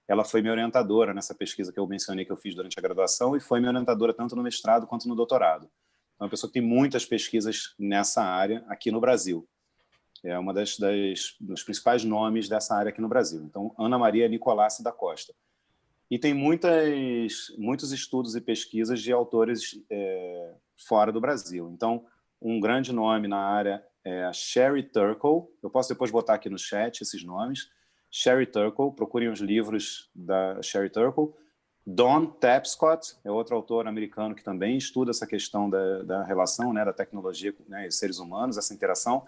Ela foi minha orientadora nessa pesquisa que eu mencionei que eu fiz durante a graduação e foi minha orientadora tanto no mestrado quanto no doutorado. É uma pessoa que tem muitas pesquisas nessa área aqui no Brasil. É uma dos principais nomes dessa área aqui no Brasil. Então, Ana Maria Nicolassi da Costa. E tem muitos estudos e pesquisas de autores fora do Brasil. Então, um grande nome na área é a Sherry Turkle. Eu posso depois botar aqui no chat esses nomes. Sherry Turkle, procurem os livros da Sherry Turkle. Don Tapscott é outro autor americano que também estuda essa questão da relação, né, da tecnologia, né, e seres humanos, essa interação.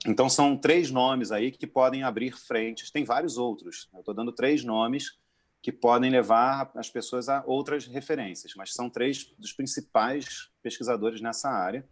Então, são 3 nomes aí que podem abrir frentes. Tem vários outros. Eu estou dando 3 nomes que podem levar as pessoas a outras referências, mas são 3 dos principais pesquisadores nessa área.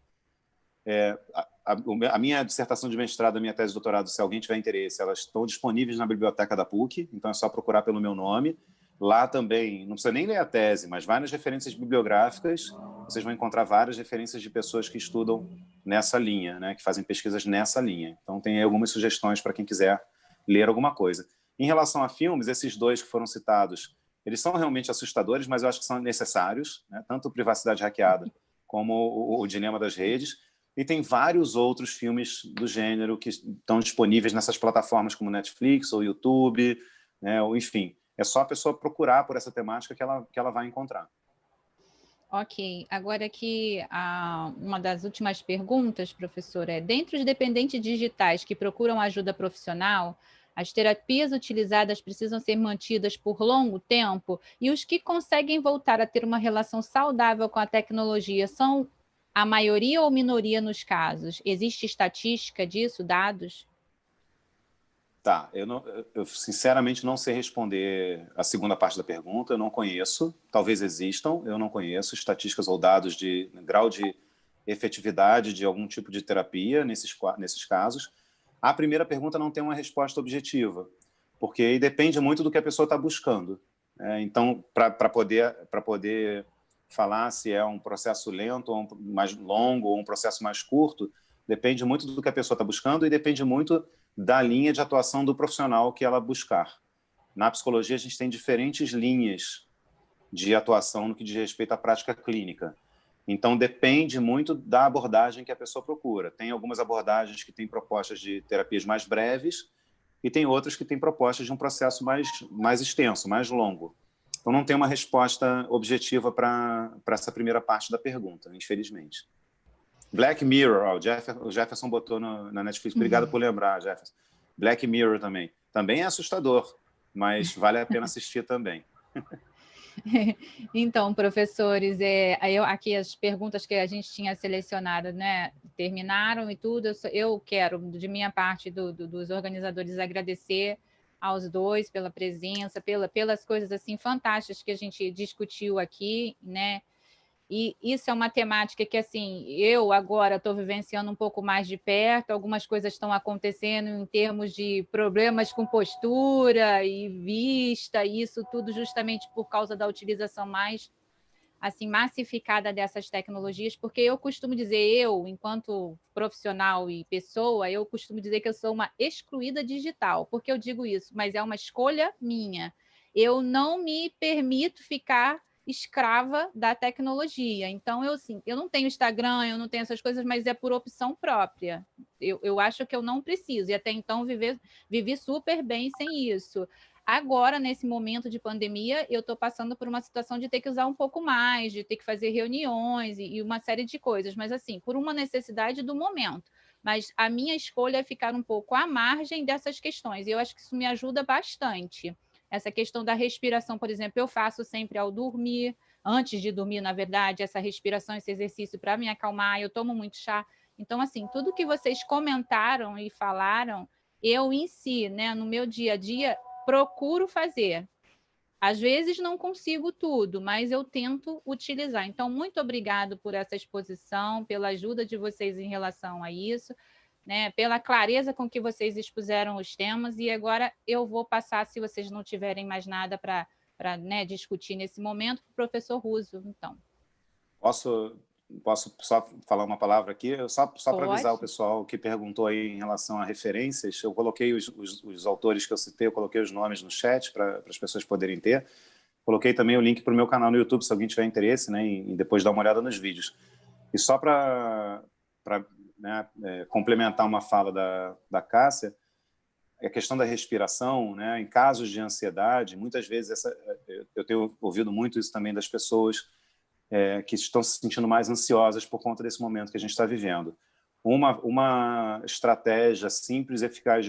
A minha dissertação de mestrado, a minha tese de doutorado, se alguém tiver interesse, elas estão disponíveis na biblioteca da PUC, então é só procurar pelo meu nome. Lá também, não precisa nem ler a tese, mas vai nas referências bibliográficas, vocês vão encontrar várias referências de pessoas que estudam nessa linha, né, que fazem pesquisas nessa linha. Então tem aí algumas sugestões para quem quiser ler alguma coisa. Em relação a filmes, esses 2 que foram citados, eles são realmente assustadores, mas eu acho que são necessários, né? Tanto Privacidade Hackeada como o Dilema das Redes. E tem vários outros filmes do gênero que estão disponíveis nessas plataformas como Netflix ou YouTube, né? Ou, enfim, É só a pessoa procurar por essa temática que ela vai encontrar. Ok. Agora aqui, uma das últimas perguntas, professor, dentre os dependentes digitais que procuram ajuda profissional, as terapias utilizadas precisam ser mantidas por longo tempo e os que conseguem voltar a ter uma relação saudável com a tecnologia são a maioria ou minoria nos casos? Existe estatística disso, dados? Tá, eu sinceramente não sei responder a segunda parte da pergunta, eu não conheço, talvez existam, eu não conheço estatísticas ou dados de grau de efetividade de algum tipo de terapia nesses casos. A primeira pergunta não tem uma resposta objetiva, porque aí depende muito do que a pessoa está buscando. Então, para poder falar se é um processo lento, ou mais longo, ou um processo mais curto, depende muito do que a pessoa está buscando e depende muito da linha de atuação do profissional que ela buscar. Na psicologia, a gente tem diferentes linhas de atuação no que diz respeito à prática clínica. Então, depende muito da abordagem que a pessoa procura. Tem algumas abordagens que têm propostas de terapias mais breves e tem outras que têm propostas de um processo mais extenso, mais longo. Então, não tem uma resposta objetiva para essa primeira parte da pergunta, infelizmente. Black Mirror, o Jefferson botou na Netflix. Obrigado por lembrar, Jefferson. Black Mirror também. Também é assustador, mas vale a pena assistir também. Então, professores, aqui as perguntas que a gente tinha selecionado, né, terminaram e tudo. Eu quero, de minha parte, dos organizadores, agradecer aos dois pela presença, pelas coisas assim fantásticas que a gente discutiu aqui, né? E isso é uma temática que, assim, eu agora estou vivenciando um pouco mais de perto, algumas coisas estão acontecendo em termos de problemas com postura e vista, e isso tudo justamente por causa da utilização mais, assim, massificada dessas tecnologias, porque eu costumo dizer, enquanto profissional e pessoa, eu costumo dizer que eu sou uma excluída digital. Por que eu digo isso? Mas é uma escolha minha. Eu não me permito ficar escrava da tecnologia. Então, eu não tenho Instagram, eu não tenho essas coisas, mas é por opção própria. Eu acho que eu não preciso, e até então vivi super bem sem isso. Agora, nesse momento de pandemia, eu estou passando por uma situação de ter que usar um pouco mais, de ter que fazer reuniões e uma série de coisas, mas assim, por uma necessidade do momento. Mas a minha escolha é ficar um pouco à margem dessas questões, e eu acho que isso me ajuda bastante. Essa questão da respiração, por exemplo, eu faço sempre ao dormir, antes de dormir, na verdade, essa respiração, esse exercício para me acalmar, eu tomo muito chá. Então, assim, tudo que vocês comentaram e falaram, eu em si, né, no meu dia a dia, procuro fazer. Às vezes não consigo tudo, mas eu tento utilizar. Então, muito obrigado por essa exposição, pela ajuda de vocês em relação a isso, né, pela clareza com que vocês expuseram os temas, e agora eu vou passar, se vocês não tiverem mais nada para né, discutir nesse momento, para o professor Russo, então. Posso só falar uma palavra aqui? Só para avisar o pessoal que perguntou aí em relação a referências, eu coloquei os autores que eu citei, eu coloquei os nomes no chat para as pessoas poderem ter. Coloquei também o link para o meu canal no YouTube, se alguém tiver interesse, né, em depois dar uma olhada nos vídeos. E só para né, complementar uma fala da Cássia, a questão da respiração, né, em casos de ansiedade, muitas vezes eu tenho ouvido muito isso também das pessoas que estão se sentindo mais ansiosas por conta desse momento que a gente está vivendo. Uma estratégia simples e eficaz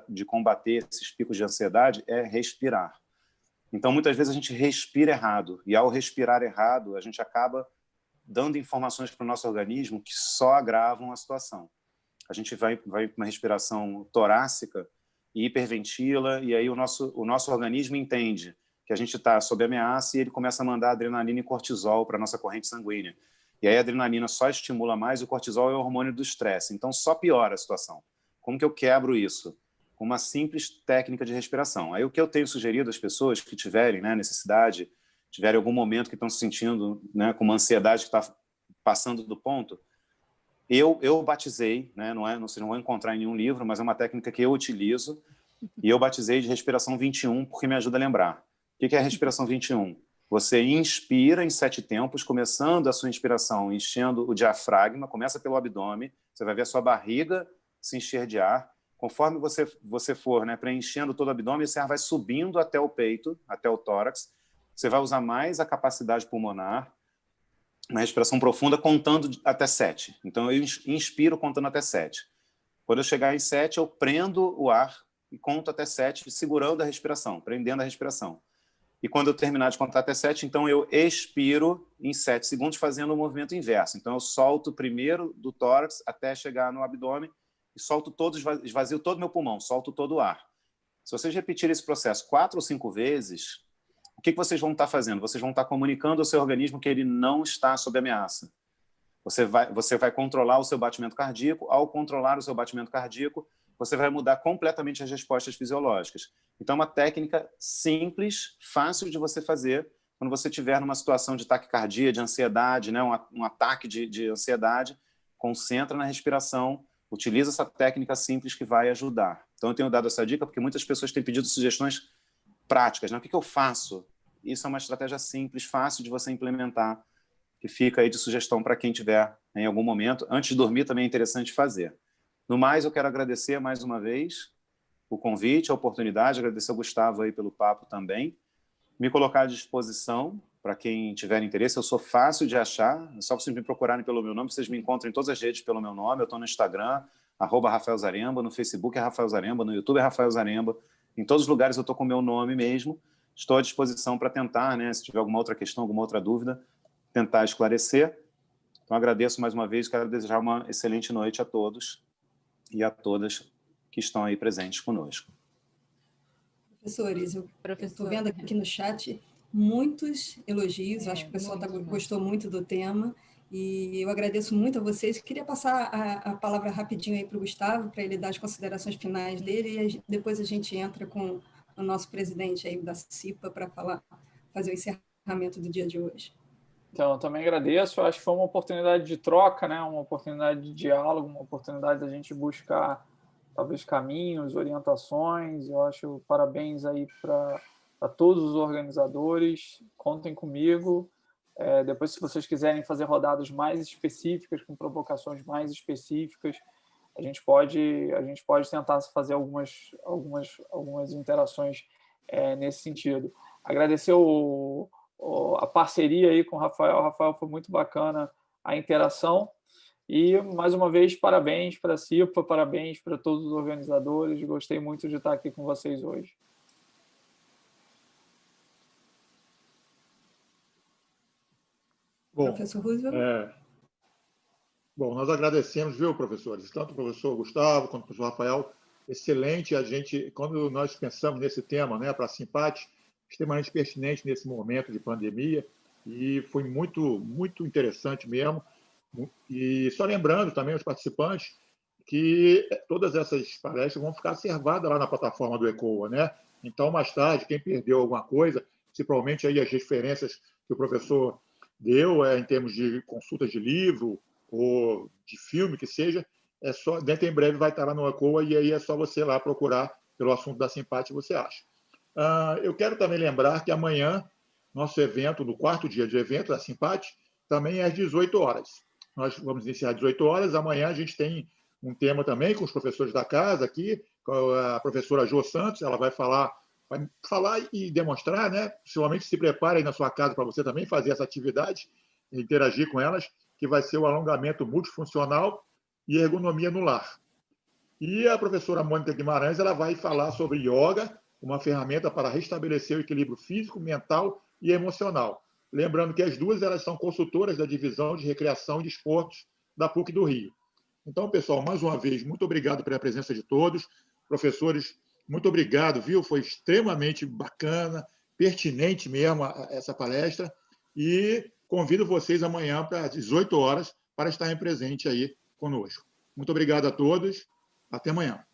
de combater esses picos de ansiedade é respirar. Então, muitas vezes a gente respira errado, e ao respirar errado, a gente acaba dando informações para o nosso organismo que só agravam a situação. A gente vai para uma respiração torácica e hiperventila, e aí o nosso organismo entende que a gente está sob ameaça e ele começa a mandar adrenalina e cortisol para a nossa corrente sanguínea. E aí a adrenalina só estimula mais, e o cortisol é o hormônio do estresse. Então, só piora a situação. Como que eu quebro isso? Com uma simples técnica de respiração. Aí o que eu tenho sugerido às pessoas que tiverem, né, necessidade, tiverem algum momento que estão se sentindo, né, com uma ansiedade que está passando do ponto, eu batizei, né, vocês não vão encontrar em nenhum livro, mas é uma técnica que eu utilizo, e eu batizei de respiração 21, porque me ajuda a lembrar. O que é a respiração 21? Você inspira em 7 tempos, começando a sua inspiração enchendo o diafragma, começa pelo abdômen, você vai ver a sua barriga se encher de ar. conforme você for, né, preenchendo todo o abdômen, esse ar vai subindo até o peito, até o tórax. Você vai usar mais a capacidade pulmonar, uma respiração profunda, contando até 7. Então, eu inspiro contando até 7. Quando eu chegar em 7, eu prendo o ar e conto até 7, segurando a respiração, prendendo a respiração. E quando eu terminar de contar até 7, então eu expiro em 7 segundos, fazendo o movimento inverso. Então, eu solto primeiro do tórax até chegar no abdômen e solto todo, esvazio todo o meu pulmão, solto todo o ar. Se vocês repetirem esse processo 4 ou 5 vezes, o que vocês vão estar fazendo? Vocês vão estar comunicando ao seu organismo que ele não está sob ameaça. Você vai controlar o seu batimento cardíaco. Ao controlar o seu batimento cardíaco, você vai mudar completamente as respostas fisiológicas. Então, é uma técnica simples, fácil de você fazer quando você estiver numa situação de taquicardia, de ansiedade, né? um ataque de ansiedade. Concentra na respiração, utiliza essa técnica simples que vai ajudar. Então, eu tenho dado essa dica porque muitas pessoas têm pedido sugestões práticas, né? O que eu faço? Isso é uma estratégia simples, fácil de você implementar, que fica aí de sugestão para quem tiver em algum momento. Antes de dormir também é interessante fazer. No mais, eu quero agradecer mais uma vez o convite, a oportunidade, agradecer ao Gustavo aí pelo papo também, me colocar à disposição para quem tiver interesse. Eu sou fácil de achar, é só vocês me procurarem pelo meu nome, vocês me encontram em todas as redes pelo meu nome. Eu estou no Instagram, @Rafael Zaremba, no Facebook é Rafael Zaremba, no YouTube é Rafael Zaremba. Em todos os lugares eu estou com o meu nome mesmo. Estou à disposição para tentar, né, se tiver alguma outra questão, alguma outra dúvida, tentar esclarecer. Então, agradeço mais uma vez, quero desejar uma excelente noite a todos e a todas que estão aí presentes conosco. Professores, eu estou vendo aqui no chat muitos elogios, acho que o pessoal gostou muito do tema, e eu agradeço muito a vocês. Queria passar a palavra rapidinho aí para o Gustavo, para ele dar as considerações finais dele, e depois a gente entra com o nosso presidente aí da CIPA para fazer o encerramento do dia de hoje. Então, eu também agradeço. Eu acho que foi uma oportunidade de troca, né? Uma oportunidade de diálogo, uma oportunidade da gente buscar, talvez, caminhos, orientações. Eu acho parabéns aí para todos os organizadores. Contem comigo. Depois, se vocês quiserem fazer rodadas mais específicas, com provocações mais específicas, a gente pode tentar fazer algumas interações nesse sentido. Agradecer a parceria aí com o Rafael. O Rafael, foi muito bacana a interação. E, mais uma vez, parabéns para a CIPA, parabéns para todos os organizadores. Gostei muito de estar aqui com vocês hoje. Bom, professor Roosevelt? Bom, nós agradecemos, viu, professores? Tanto o professor Gustavo quanto o professor Rafael. Excelente. Quando nós pensamos nesse tema, né, para a Simpate, extremamente pertinente nesse momento de pandemia, e foi muito, muito interessante mesmo. E só lembrando também aos participantes que todas essas palestras vão ficar servadas lá na plataforma do ECOA, né? Então, mais tarde, quem perdeu alguma coisa, principalmente aí as referências que o professor deu em termos de consultas de livro ou de filme, que seja, dentro em breve vai estar lá no ECOA, e aí é só você lá procurar pelo assunto da Simpate, você acha. Eu quero também lembrar que amanhã, nosso evento, no 4º dia de evento da Simpate, também é às 18 horas. Nós vamos iniciar às 18 horas. Amanhã a gente tem um tema também com os professores da casa aqui, com a professora Jo Santos. Ela vai falar e demonstrar, né? Possivelmente se prepare aí na sua casa para você também fazer essa atividade, interagir com elas, que vai ser o alongamento multifuncional e ergonomia no lar. E a professora Mônica Guimarães, ela vai falar sobre yoga, uma ferramenta para restabelecer o equilíbrio físico, mental e emocional. Lembrando que as duas elas são consultoras da Divisão de Recreação e Desportos da PUC do Rio. Então, pessoal, mais uma vez, muito obrigado pela presença de todos. Professores, muito obrigado, viu? Foi extremamente bacana, pertinente mesmo essa palestra. E convido vocês amanhã para as 18 horas para estarem presentes aí conosco. Muito obrigado a todos. Até amanhã.